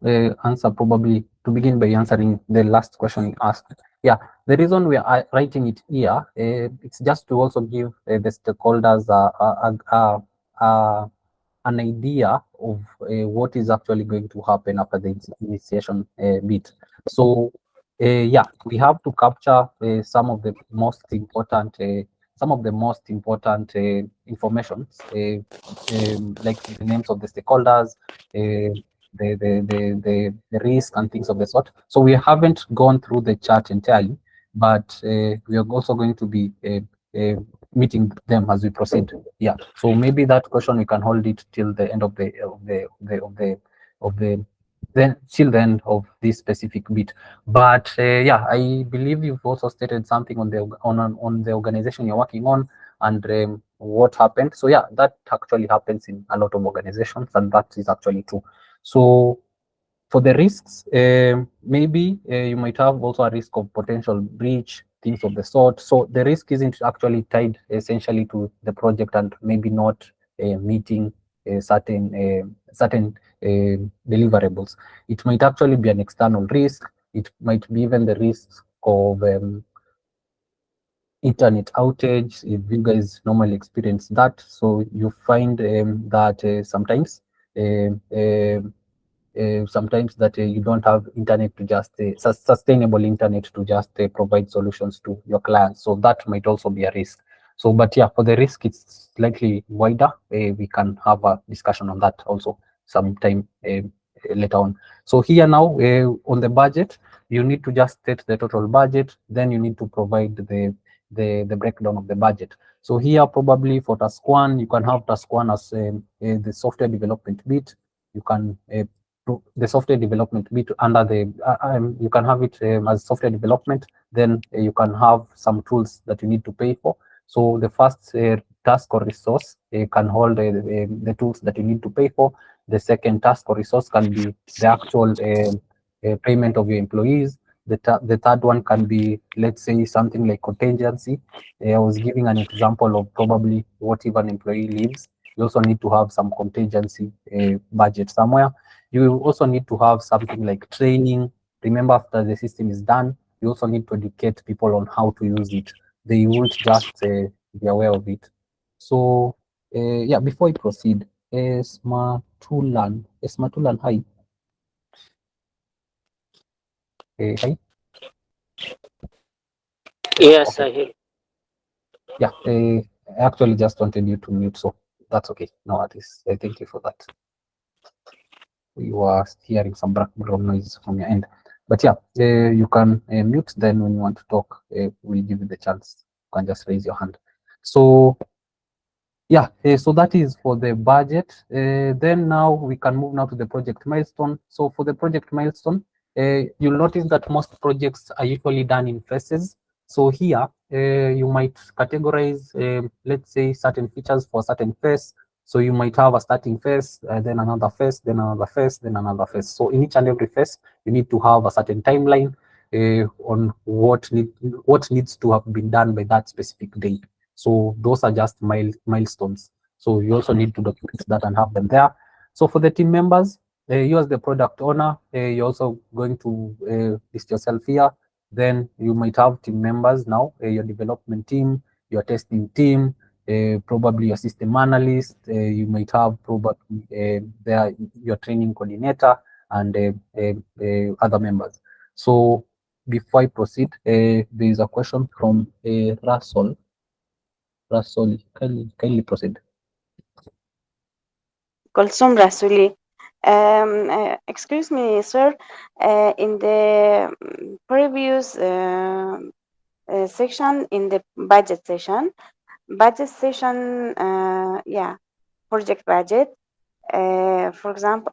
answer, probably to begin by answering the last question you asked. Yeah, the reason we are writing it here, it's just to also give the stakeholders an idea of what is actually going to happen after the initiation bit. So, yeah, we have to capture some of the most important information, like the names of the stakeholders, the risk and things of the sort. So we haven't gone through the chart entirely, but we are also going to be meeting them as we proceed. Yeah. So maybe that question we can hold it till the end of then till the end of this specific bit. But yeah, I believe you've also stated something on the organization you're working on and what happened. So yeah, that actually happens in a lot of organizations, and that is actually true. So for the risks, maybe you might have also a risk of potential breach, things of the sort. So the risk isn't actually tied essentially to the project and maybe not meeting certain deliverables. It might actually be an external risk. It might be even the risk of internet outage, if you guys normally experience that. So you find that sometimes that you don't have internet to just sustainable internet to just provide solutions to your clients. So that might also be a risk. So, but yeah, for the risk, it's slightly wider. We can have a discussion on that also sometime later on. So here now on the budget, you need to just state the total budget. Then you need to provide the breakdown of the budget. So here probably for task one, you can have task one as the software development bit. You can the software development bit under the you can have it as software development. Then you can have some tools that you need to pay for. So the first task or resource can hold the tools that you need to pay for. The second task or resource can be the actual payment of your employees. The third one can be, let's say, something like contingency. I was giving an example of probably what if an employee leaves. You also need to have some contingency budget somewhere. You also need to have something like training. Remember, after the system is done, you also need to educate people on how to use it. They won't just be aware of it. So, yeah, before I proceed, Esmatulan, hi. Hi. Yes, Okay. I hear. Yeah, I actually just wanted you to mute, so that's okay. No, at least I thank you for that. We were hearing some background noise from your end, but yeah, you can mute. Then when you want to talk, we'll give you the chance. You can just raise your hand. So yeah, so that is for the budget. Then now we can move now to the project milestone. So for the project milestone, you'll notice that most projects are usually done in phases. So here, you might categorize, let's say, certain features for certain phase, So you might have a starting phase, then another phase, then another phase, then another phase. So in each and every phase, you need to have a certain timeline on what needs to have been done by that specific date. So those are just milestones. So you also need to document that and have them there. So for the team members, you as the product owner, you're also going to list yourself here. Then you might have team members now, your development team, your testing team, probably your system analyst. You might have probably your training coordinator and other members. So before I proceed, there is a question from Russell. Russell, kindly proceed. Kulsum Rasuli. Excuse me, sir. In the previous section, in the budget session, yeah, project budget. For example,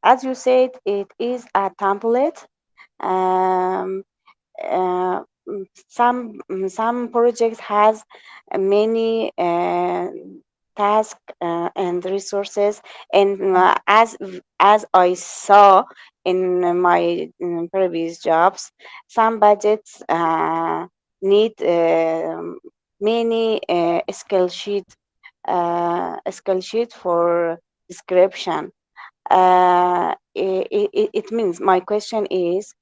as you said, it is a template. Some projects has many tasks and resources, and as I saw in my previous jobs, some budgets need many skill sheet for description. It means my question is,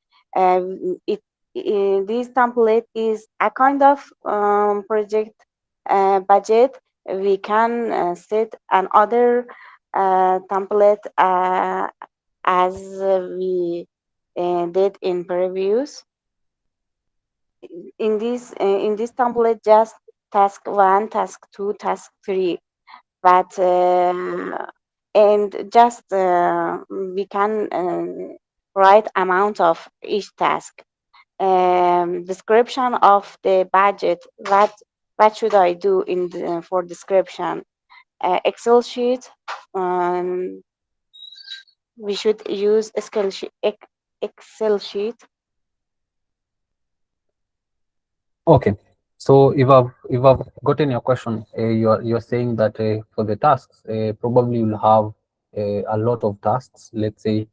this template is a kind of project budget. We can set another template as we did in previous. In this template, just task 1, task 2, task 3, but and just we can write amount of each task. Description of the budget. What should I do in for description? Excel sheet. We should use Excel sheet. Okay. So if I've gotten your question, you're saying that for the tasks, probably you'll have a lot of tasks, let's say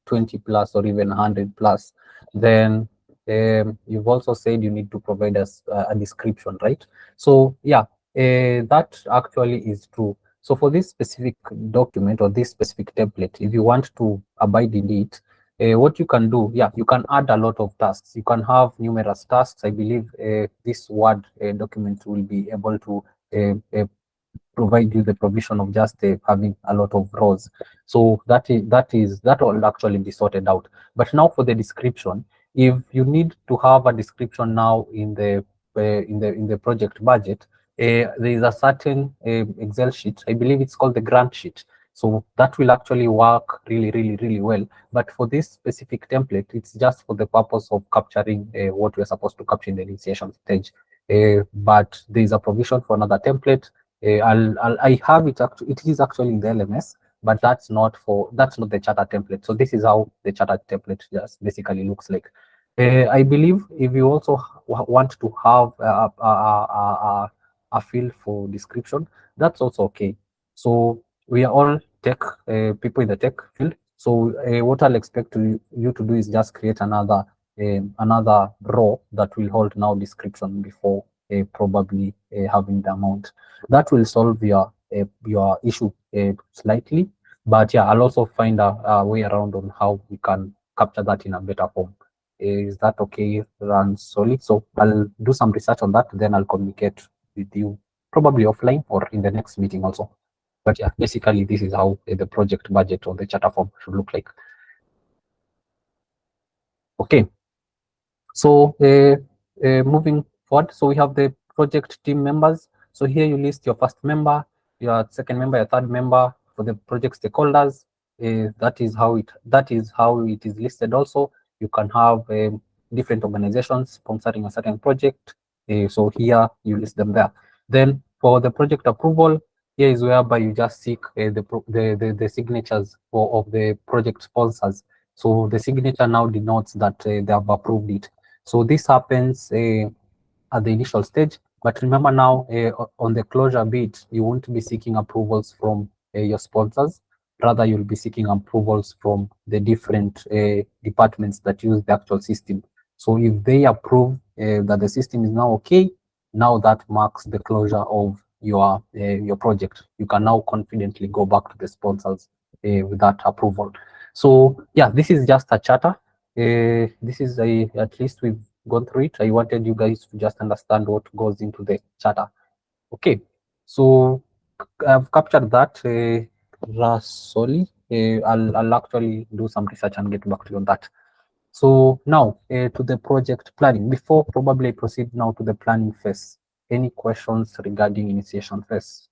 20 plus or even 100 plus. Then you've also said you need to provide us a description, right? So yeah, that actually is true. So for this specific document or this specific template, if you want to abide in it, what you can do, yeah, you can add a lot of tasks. You can have numerous tasks. I believe this Word document will be able to provide you the provision of just having a lot of rows. So that will actually be sorted out. But now for the description, if you need to have a description now in the project budget, there is a certain Excel sheet. I believe it's called the grant sheet. So that will actually work really well. But for this specific template, it's just for the purpose of capturing what we're supposed to capture in the initiation stage. But there is a provision for another template. I have it. It is actually in the LMS, but that's not the charter template. So this is how the charter template just basically looks like. I believe if you also want to have a field for description, that's also okay. So we are all tech people in the tech field. So what I'll expect you to do is just create another row that will hold now description before probably having the amount. That will solve your issue slightly. But yeah, I'll also find a way around on how we can capture that in a better form. Is that okay, Run Solid? So I'll do some research on that, then I'll communicate with you probably offline or in the next meeting also. But yeah, basically this is how the project budget or the charter form should look like. Okay. So moving forward, so we have the project team members. So here you list your first member, your second member, your third member. For the project stakeholders, that is how it is listed. Also, you can have different organizations sponsoring a certain project. So here you list them there. Then for the project approval, here is whereby you just seek the signatures of the project sponsors. So the signature now denotes that they have approved it. So this happens at the initial stage. But remember now, on the closure bit, you won't be seeking approvals from your sponsors. Rather, you'll be seeking approvals from the different departments that use the actual system. So if they approve that the system is now okay, now that marks the closure of your project. You can now confidently go back to the sponsors with that approval. So yeah, this is just a charter. This is at least we've gone through it. I wanted you guys to just understand what goes into the charter. Okay, so I've captured that. Rasoli, I'll actually do some research and get back to you on that. So now to the project planning. Before probably I proceed now to the planning phase. Any questions regarding initiation phase?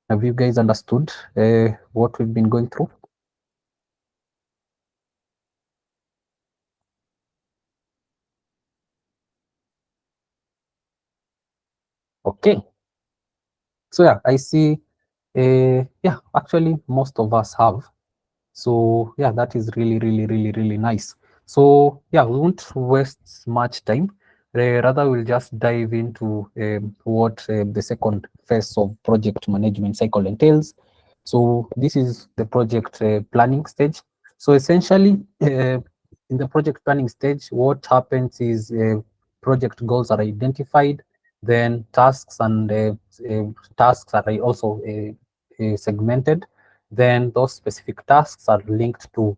Have you guys understood what we've been going through? Okay. So yeah, I see. Yeah, actually, most of us have. So yeah, that is really nice. So yeah, we won't waste much time. Rather, we'll just dive into what the second phase of project management cycle entails. So this is the project planning stage. So essentially, in the project planning stage, what happens is project goals are identified, then tasks and tasks are also segmented. Then those specific tasks are linked to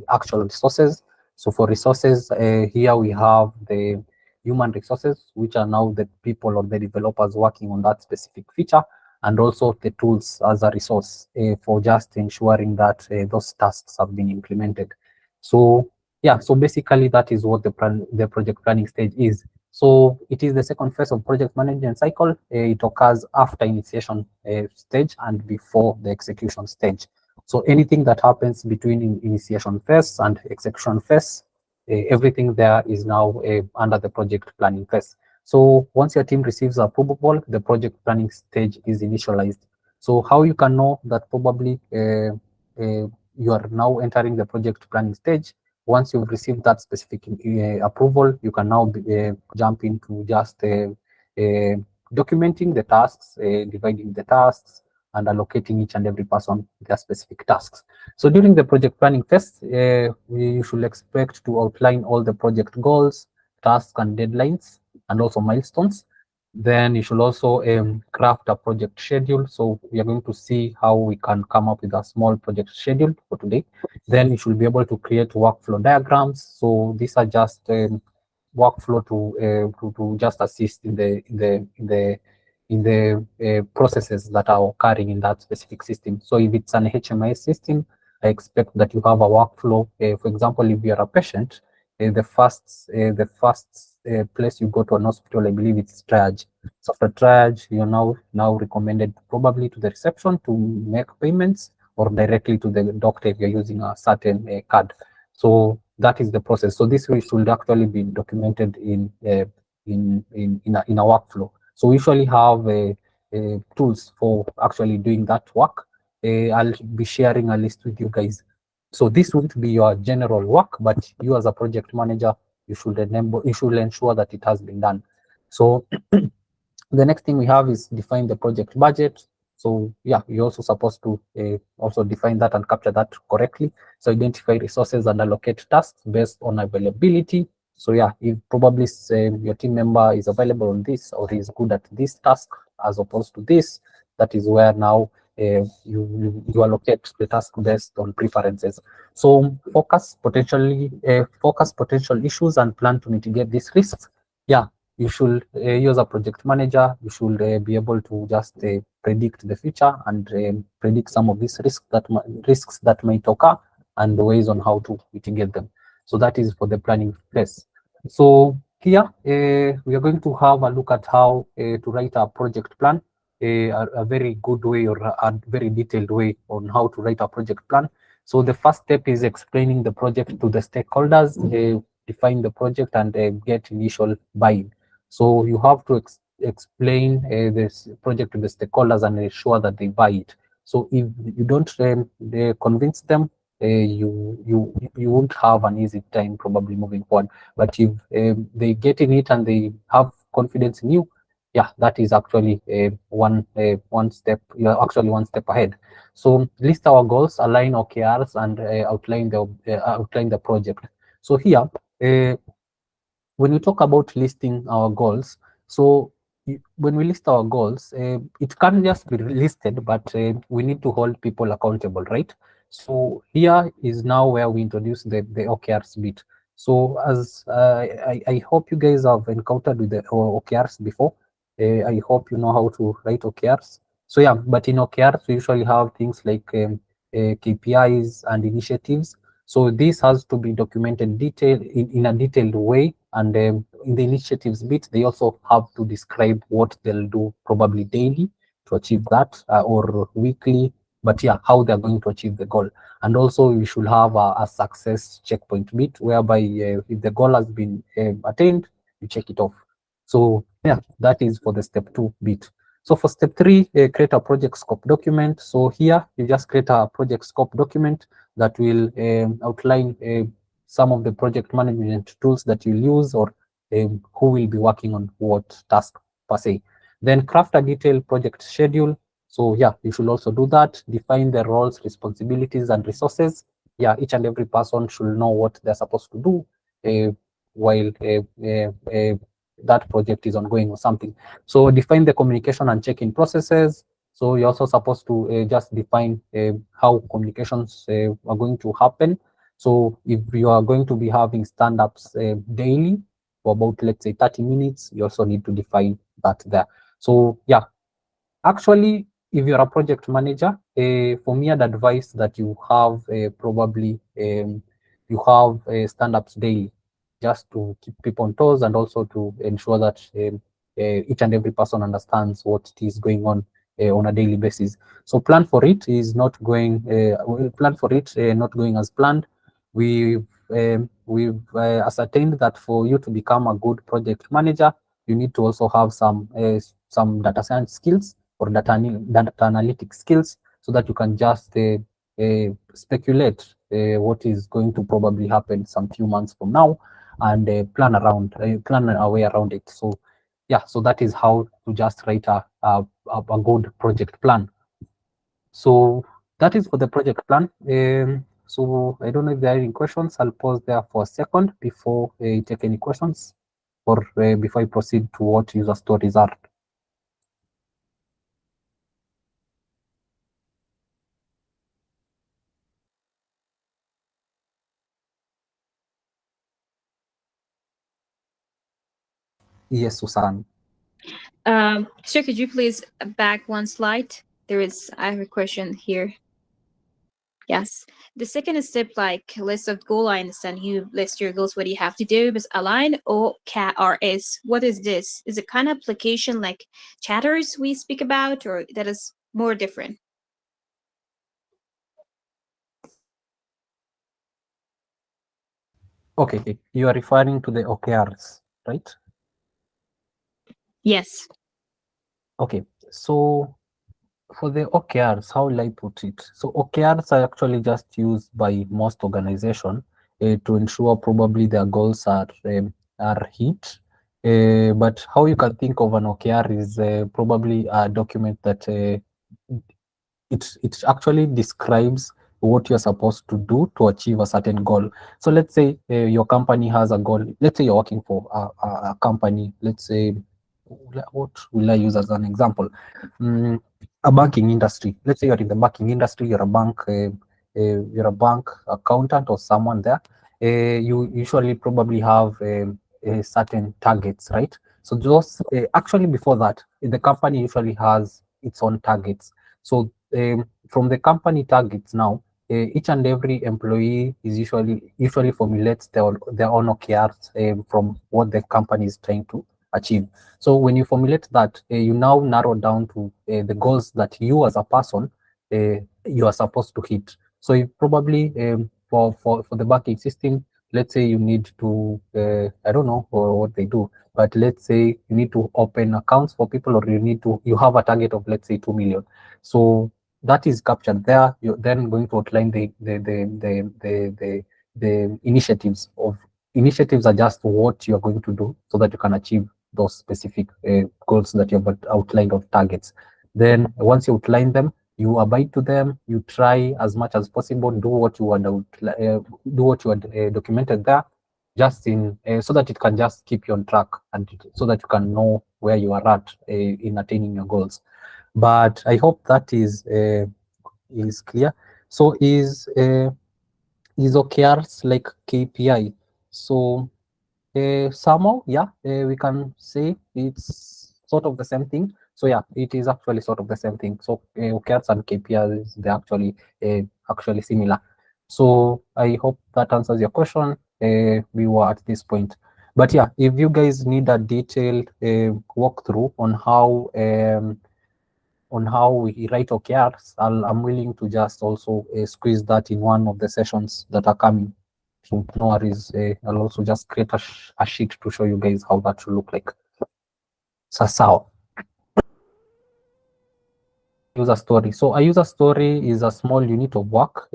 actual resources. So for resources, here we have the human resources, which are now the people or the developers working on that specific feature, and also the tools as a resource for just ensuring that those tasks have been implemented. So yeah, so basically that is what the project planning stage is. So it is the second phase of project management cycle. It occurs after initiation stage and before the execution stage. So anything that happens between initiation phase and execution phase, everything there is now under the project planning phase. So once your team receives approval, the project planning stage is initialized. So how you can know that probably you are now entering the project planning stage? Once you've received that specific approval, you can now jump into just documenting the tasks, dividing the tasks, and allocating each and every person their specific tasks. So during the project planning phase, you should expect to outline all the project goals, tasks, and deadlines, and also milestones. Then you should also craft a project schedule. So we are going to see how we can come up with a small project schedule for today. Then you should be able to create workflow diagrams. So these are just workflow to just assist in the processes that are occurring in that specific system. So if it's an HMIS system, I expect that you have a workflow. For example, if you are a patient, the first place you go to an hospital, I believe it's triage. So after triage, you're now recommended probably to the reception to make payments, or directly to the doctor if you're using a certain card. So that is the process. So this should actually be documented in a workflow. So we usually have tools for actually doing that work. I'll be sharing a list with you guys. So this won't be your general work, but you as a project manager, you should ensure that it has been done. So the next thing we have is define the project budget. So yeah, you're also supposed to also define that and capture that correctly. So identify resources and allocate tasks based on availability. So yeah, if probably your team member is available on this, or is good at this task as opposed to this, that is where now you allocate the task based on preferences. So focus potential issues and plan to mitigate these risks. Yeah, you should use a project manager. You should be able to just predict the future and predict some of these risks that might occur, and the ways on how to mitigate them. So that is for the planning phase. So here we are going to have a look at how to write a project plan, a very good way, or a very detailed way on how to write a project plan. So the first step is explaining the project to the stakeholders, define the project, and get initial buy-in. So you have to explain this project to the stakeholders and ensure that they buy it. So if you don't convince them, you won't have an easy time probably moving forward. But if they get in it and they have confidence in you, yeah, that is actually one step. You're actually one step ahead. So list our goals, align OKRs, and outline the project. So here, when we talk about listing our goals, so when we list our goals, it can't just be listed, but we need to hold people accountable, right? So here is now where we introduce the OKRs bit. So as I hope you guys have encountered with the OKRs before. I hope you know how to write OKRs. So yeah, but in OKRs, we usually have things like KPIs and initiatives. So this has to be documented in a detailed way. And in the initiatives bit, they also have to describe what they'll do probably daily to achieve that, or weekly, but yeah, how they're going to achieve the goal. And also we should have a success checkpoint bit, whereby if the goal has been attained, you check it off. So yeah, that is for the step 2 bit. So for step 3, create a project scope document. So here you just create a project scope document that will outline some of the project management tools that you'll use, or who will be working on what task per se. Then craft a detailed project schedule. So yeah, you should also do that. Define the roles, responsibilities, and resources. Yeah, each and every person should know what they're supposed to do while that project is ongoing or something. So define the communication and check-in processes. So you're also supposed to just define how communications are going to happen. So if you are going to be having stand-ups daily for about, let's say, 30 minutes, you also need to define that there. So yeah, actually, if you're a project manager, for me, I'd advise that you have probably you have stand-ups daily, just to keep people on toes, and also to ensure that each and every person understands what is going on a daily basis. So plan for it is not going plan for it not going as planned. We've ascertained that for you to become a good project manager, you need to also have some data science skills or data analytics skills, so that you can just speculate what is going to probably happen some few months from now, and plan a way around it. So yeah, so that is how to just write a good project plan. So that is for the project plan. So I don't know if there are any questions. I'll pause there for a second before I take any questions, or before I proceed to what user stories are. Yes, Susan. Sir, could you please back one slide? I have a question here. Yes. The second step, like list of goal, I understand you list your goals, what you have to do, but align OKRs. What is this? Is it kind of application like chatters we speak about, or that is more different? Okay, you are referring to the OKRs, right? Yes. Okay, so for the OKRs, how will I put it? So OKRs are actually just used by most organizations to ensure probably their goals are hit. But how you can think of an OKR is probably a document that it actually describes what you're supposed to do to achieve a certain goal. So let's say your company has a goal. Let's say you're working for a company. Let's say, what will I use as an example? A banking industry. Let's say you're in the banking industry. You're a bank accountant or someone there. You usually probably have certain targets, right? So those actually before that, the company usually has its own targets. So from the company targets now, each and every employee is usually formulates their own OKRs from what the company is trying to achieve. So when you formulate that, you now narrow down to the goals that you as a person you are supposed to hit. So you probably for the banking system, let's say you need to I don't know what they do, but let's say you need to open accounts for people, or you have a target of, let's say, 2 million. So that is captured there, you're then going to outline the initiatives. Initiatives are just what you're going to do so that you can achieve those specific goals that you've outlined, of targets. Then once you outline them, you abide to them, you try as much as possible, do what you had documented there, just in so that it can just keep you on track, and so that you can know where you are at in attaining your goals. But I hope that is clear. So is OKRs like KPI? So somehow, yeah, we can say it's sort of the same thing. So yeah, it is actually sort of the same thing. So OKRs and KPIs, they're actually similar. So I hope that answers your question. We were at this point, but yeah, if you guys need a detailed walkthrough on how we write OKRs, I'm willing to just also squeeze that in one of the sessions that are coming. So no worries, I'll also just create a sheet to show you guys how that should look like. Sasao. User story. So a user story is a small unit of work,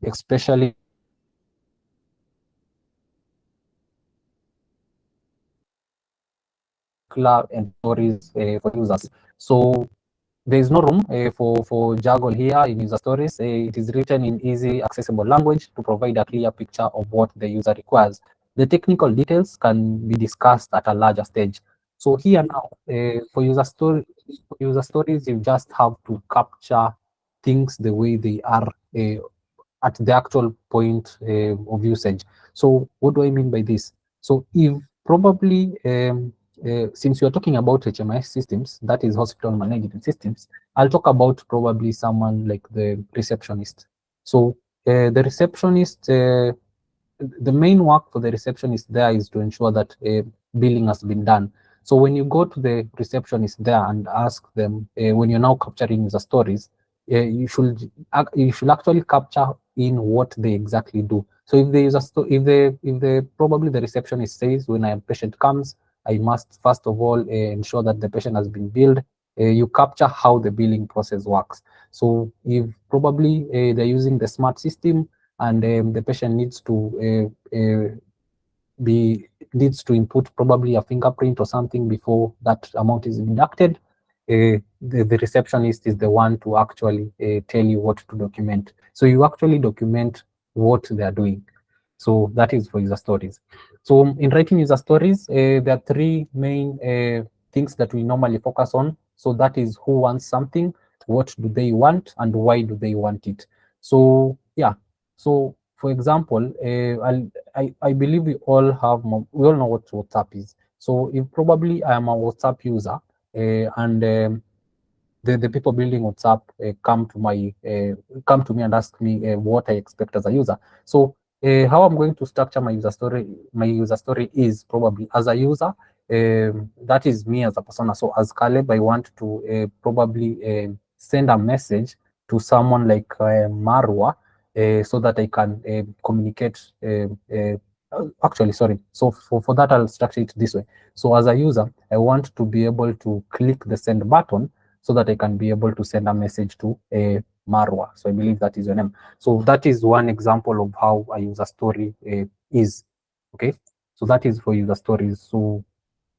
especially and stories for users. So there is no room for jargon here in user stories. It is written in easy, accessible language to provide a clear picture of what the user requires. The technical details can be discussed at a larger stage. So here now, for user stories, you just have to capture things the way they are at the actual point of usage. So what do I mean by this? So if probably since you're talking about HMIS systems, that is hospital management systems, I'll talk about probably someone like the receptionist. So the receptionist, the main work for the receptionist there is to ensure that billing has been done. So when you go to the receptionist there and ask them, when you're now capturing user stories, you should actually capture in what they exactly do. So if the probably the receptionist says, when a patient comes, I must first of all ensure that the patient has been billed. You capture how the billing process works. So if probably they're using the smart system, and the patient needs to input probably a fingerprint or something before that amount is deducted, the receptionist is the one to actually tell you what to document. So you actually document what they are doing. So that is for user stories. So in writing user stories, there are three main things that we normally focus on. So that is who wants something, what do they want, and why do they want it. So yeah, so for example, I believe we all know what WhatsApp is. So if probably I am a WhatsApp user, and the people building WhatsApp come to me and ask me what I expect as a user. So how I'm going to structure my user story is probably as a user. That is me as a persona. So as Caleb, I want to probably send a message to someone like Marwa, so that I can communicate. Actually, sorry. So for that, I'll structure it this way. So as a user, I want to be able to click the send button so that I can be able to send a message to Marwa. So I believe that is your name. So that is one example of how a user story is. Okay. So that is for user stories. So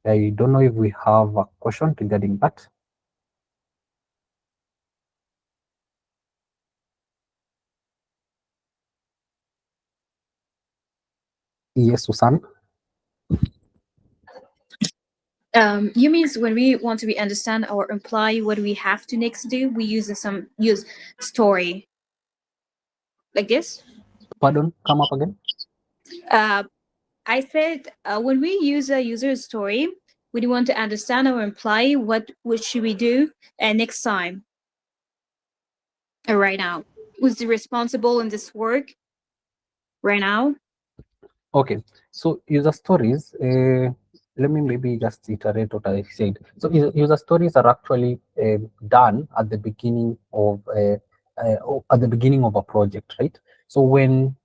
I don't know if we have a question regarding that. Yes, Susan. You means when we want to understand or imply what we have to next do, we use story like this. Pardon, come up again. I said when we use a user story, we want to understand or imply what should we do next time. Right now, who's the responsible in this work? Right now. Okay, so user stories. Let me maybe just iterate what I said. So user stories are actually done at the beginning of a project, right? So when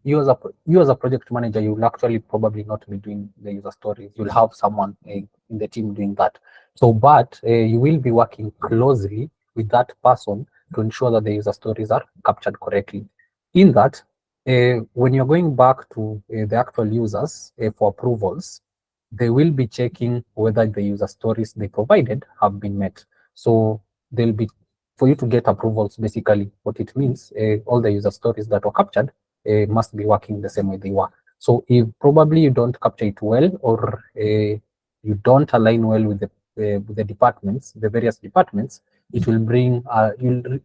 you as a project manager, you'll actually probably not be doing the user stories. You'll have someone in the team doing that. So, but you will be working closely with that person to ensure that the user stories are captured correctly. In that, when you're going back to the actual users for approvals, they will be checking whether the user stories they provided have been met. So they'll be, for you to get approvals, basically what it means, all the user stories that were captured must be working the same way they were. So if probably you don't capture it well, or you don't align well with the departments, the various departments, it will bring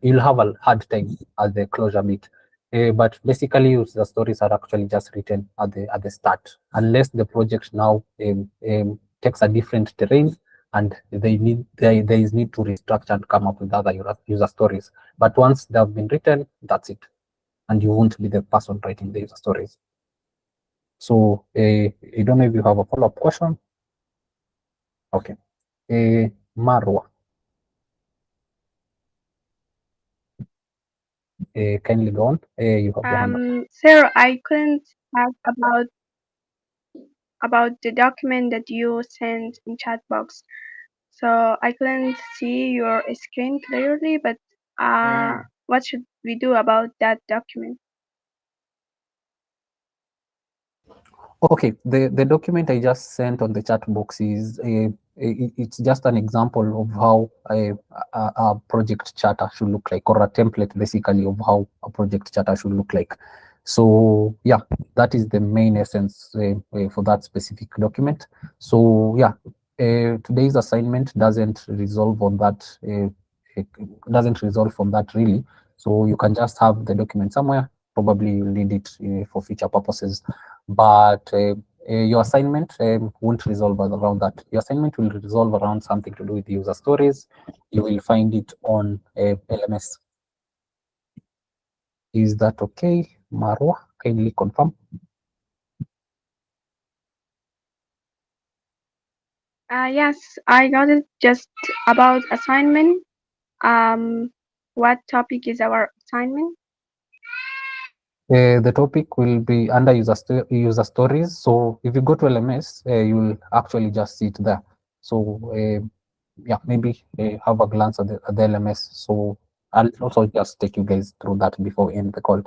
you'll have a hard time at the closure bit. But basically, the stories are actually just written at the start, unless the project now takes a different terrain and there is need to restructure and come up with other user stories. But once they have been written, that's it, and you won't be the person writing the user stories. So I don't know if you have a follow-up question. Okay, Marwa, kindly go on. You have your hand up. Sir, I couldn't ask about the document that you sent in chat box. So I couldn't see your screen clearly, but what should we do about that document? Okay, the document I just sent on the chat box is it's just an example of how a project charter should look like, or a template basically of how a project charter should look like. So yeah, that is the main essence for that specific document. So yeah, today's assignment doesn't resolve on that. It doesn't resolve from that really. So you can just have the document somewhere. Probably you'll need it for future purposes, but your assignment won't resolve around that. Your assignment will resolve around something to do with user stories. You will find it on LMS. Is that okay, Marwa? Kindly confirm. Yes, I got it. Just about assignment. What topic is our assignment? The topic will be under user stories. So if you go to LMS, you will actually just see it there. So yeah, maybe have a glance at the LMS. So I'll also just take you guys through that before we end the call.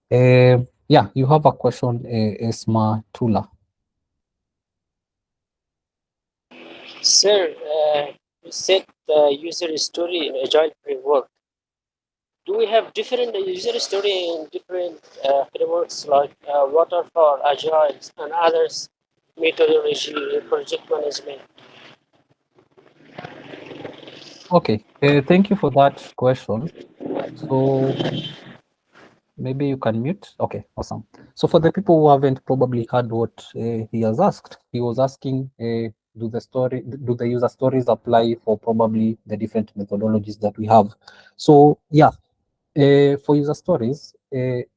Yeah, you have a question, Esma Tula. Sir, you said the user story in Agile framework. Do we have different user story in different frameworks like Waterfall, Agile, and others methodology, project management? Okay, thank you for that question. So maybe you can mute. Okay, awesome. So for the people who haven't probably heard what he has asked, he was asking, do the user stories apply for probably the different methodologies that we have? So yeah, for user stories, the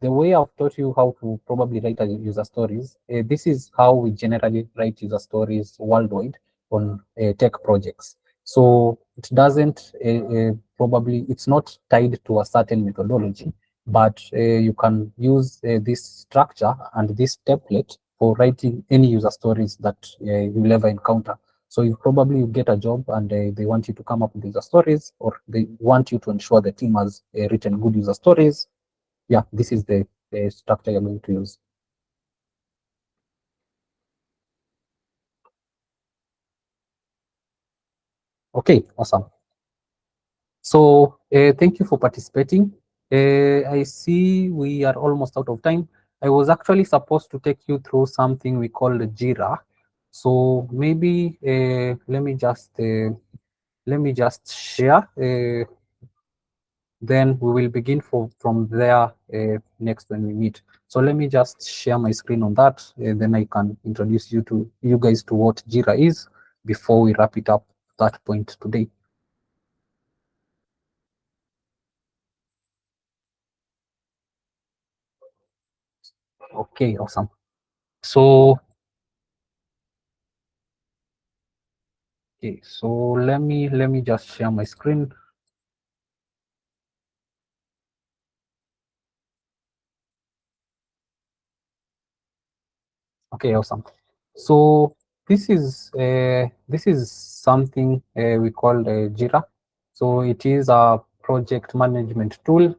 way I've taught you how to probably write a user stories, this is how we generally write user stories worldwide on tech projects. So it doesn't probably, it's not tied to a certain methodology, but you can use this structure and this template for writing any user stories that you'll ever encounter. So you probably get a job and they want you to come up with user stories, or they want you to ensure the team has written good user stories. Yeah, this is the structure you're going to use. Okay, awesome. So thank you for participating. I see we are almost out of time. I was actually supposed to take you through something we call the Jira. So maybe let me just share. Then we will begin from there next when we meet. So let me just share my screen on that. Then I can introduce you guys to what Jira is before we wrap it up at that point today. Okay, awesome. So okay, so let me just share my screen. Okay, awesome. So this is something we call Jira. So it is a project management tool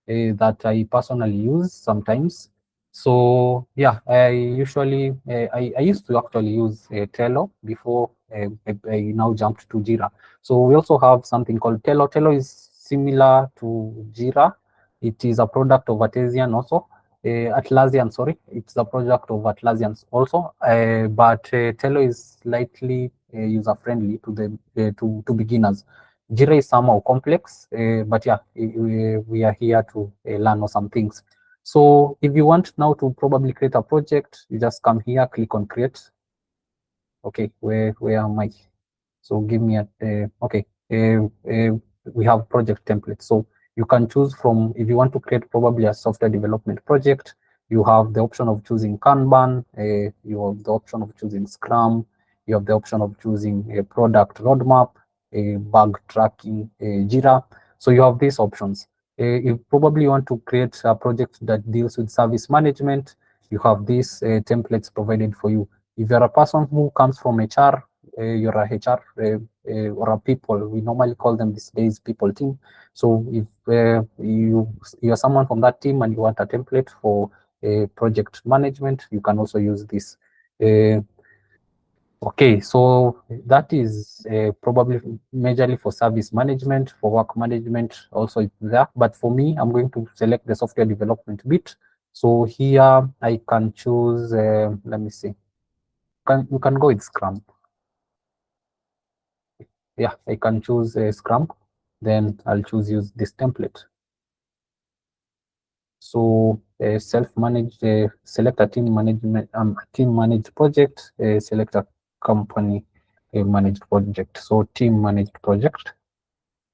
that I personally use sometimes. So yeah, I usually I used to actually use Trello before I now jumped to Jira. So we also have something called Trello. Trello is similar to Jira. It is a product of Atlassian also. Atlassian, sorry, it's a project of Atlassian also, but Trello is slightly user friendly to the to beginners. Jira is somehow complex, but yeah, we are here to learn some things. So if you want now to probably create a project, you just come here, click on create. Okay, where am I? So give me a, okay, we have project template. So you can choose from, if you want to create probably a software development project, you have the option of choosing Kanban, you have the option of choosing Scrum, you have the option of choosing a product roadmap, a bug tracking, Jira. So you have these options. You probably want to create a project that deals with service management, you have these templates provided for you. If you're a person who comes from HR, you're a HR or a people, we normally call them these days people team. So if you're someone from that team and you want a template for project management, you can also use this. Okay, so that is probably majorly for service management, for work management also it's there. But for me, I'm going to select the software development bit. So here I can choose, let me see, you can go with Scrum. Yeah, I can choose Scrum, then I'll choose use this template. So self-managed, select a team management, team managed project, select a company managed project. So team managed project.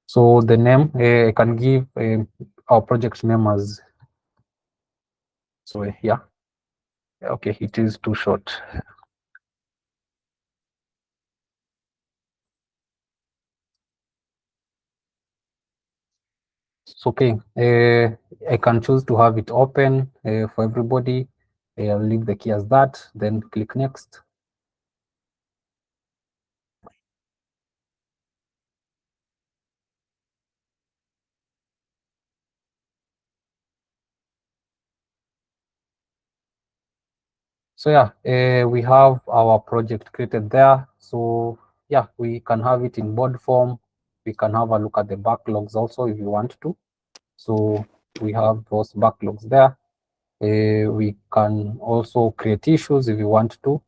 So the name I can give our project name as. So yeah, okay, it is too short. It's okay. I can choose to have it open for everybody. I'll leave the key as that, then click next. So yeah, we have our project created there. So yeah, we can have it in board form. We can have a look at the backlogs also if you want to. So we have those backlogs there. We can also create issues if you want to.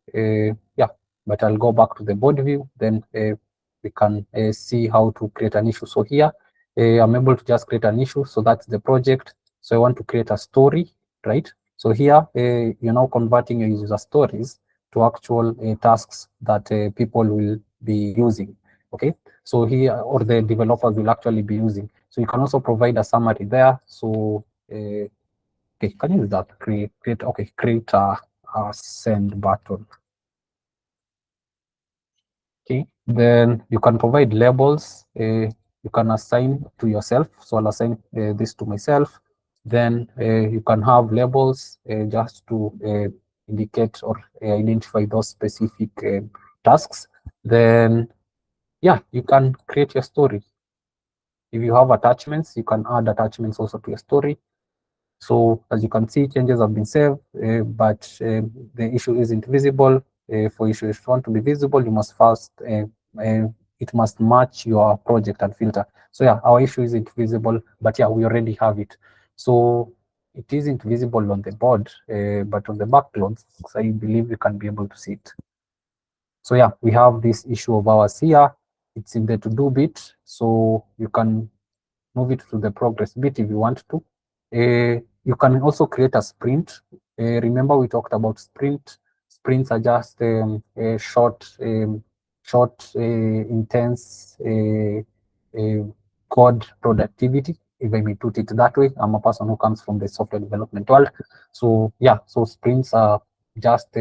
Yeah, but I'll go back to the board view. Then we can see how to create an issue. So here, I'm able to just create an issue. So that's the project. So I want to create a story, right? So here, you're now converting your user stories to actual tasks that people will be using. Okay, so here, or the developers will actually be using. So you can also provide a summary there. So okay, can you use that? Create okay, create a send button. Okay, then you can provide labels. You can assign to yourself. So I'll assign this to myself. Then you can have labels just to indicate or identify those specific tasks. Then yeah, you can create your story. If you have attachments, you can add attachments also to your story. So as you can see, changes have been saved, but the issue isn't visible. For issues to want to be visible, you must first, it must match your project and filter. So yeah, our issue isn't visible, but yeah, we already have it. So it isn't visible on the board, but on the backlogs, I believe you can be able to see it. So yeah, we have this issue of ours here. It's in the to-do bit, so you can move it to the progress bit if you want to. You can also create a sprint. Remember we talked about sprint. Sprints are just short, intense code productivity, if I may put it that way. I'm a person who comes from the software development world. So yeah, so sprints are just,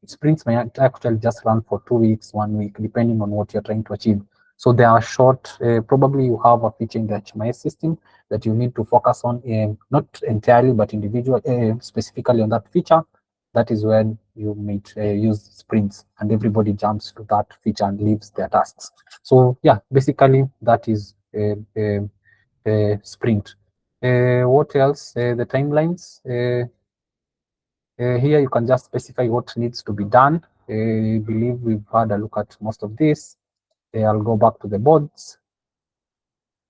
sprints may actually just run for 2 weeks, 1 week, depending on what you're trying to achieve. So they are short, probably you have a feature in the HMIS system that you need to focus on, not entirely, but individual, specifically on that feature. that is when you might use sprints and everybody jumps to that feature and leaves their tasks. So yeah, basically that is a sprint. What else? The timelines. Here you can just specify what needs to be done. I believe we've had a look at most of this. I'll go back to the boards.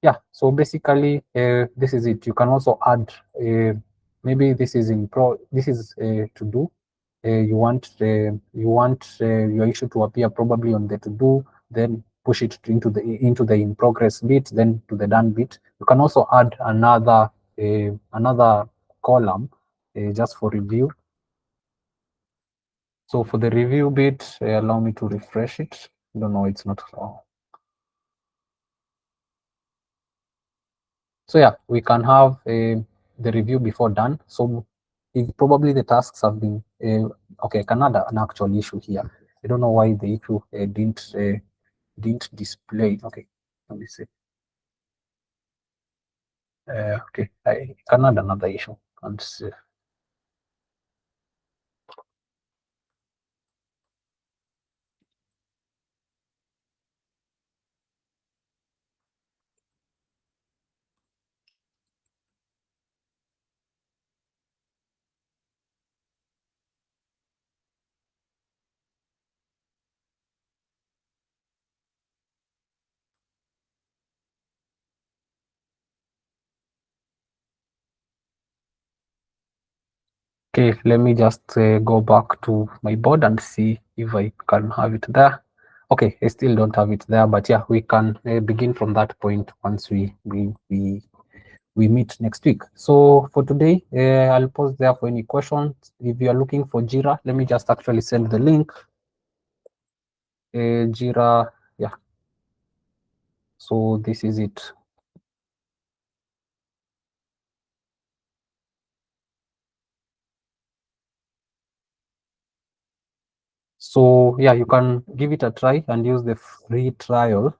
Yeah, so basically this is it. You can also add, maybe this is to do. You want your issue to appear probably on the to do, then push it into the in progress bit, then to the done bit. You can also add another column just for review. So for the review bit, allow me to refresh it. I don't know, it's not. So yeah, we can have the review before done. So if probably the tasks have been okay, I can add an actual issue here. I don't know why the issue didn't display. Okay, let me see. Okay, I can add another issue and see. Okay, let me just go back to my board and see if I can have it there. Okay, I still don't have it there, but yeah, we can begin from that point once we meet next week. So for today, I'll pause there for any questions. If you are looking for Jira, let me just actually send the link. Jira, yeah. So this is it. So yeah, you can give it a try and use the free trial.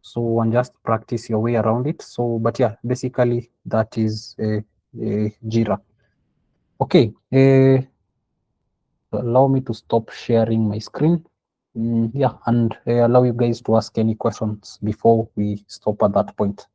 So and just practice your way around it. So, but yeah, basically that is Jira. Okay, allow me to stop sharing my screen. Yeah, and allow you guys to ask any questions before we stop at that point.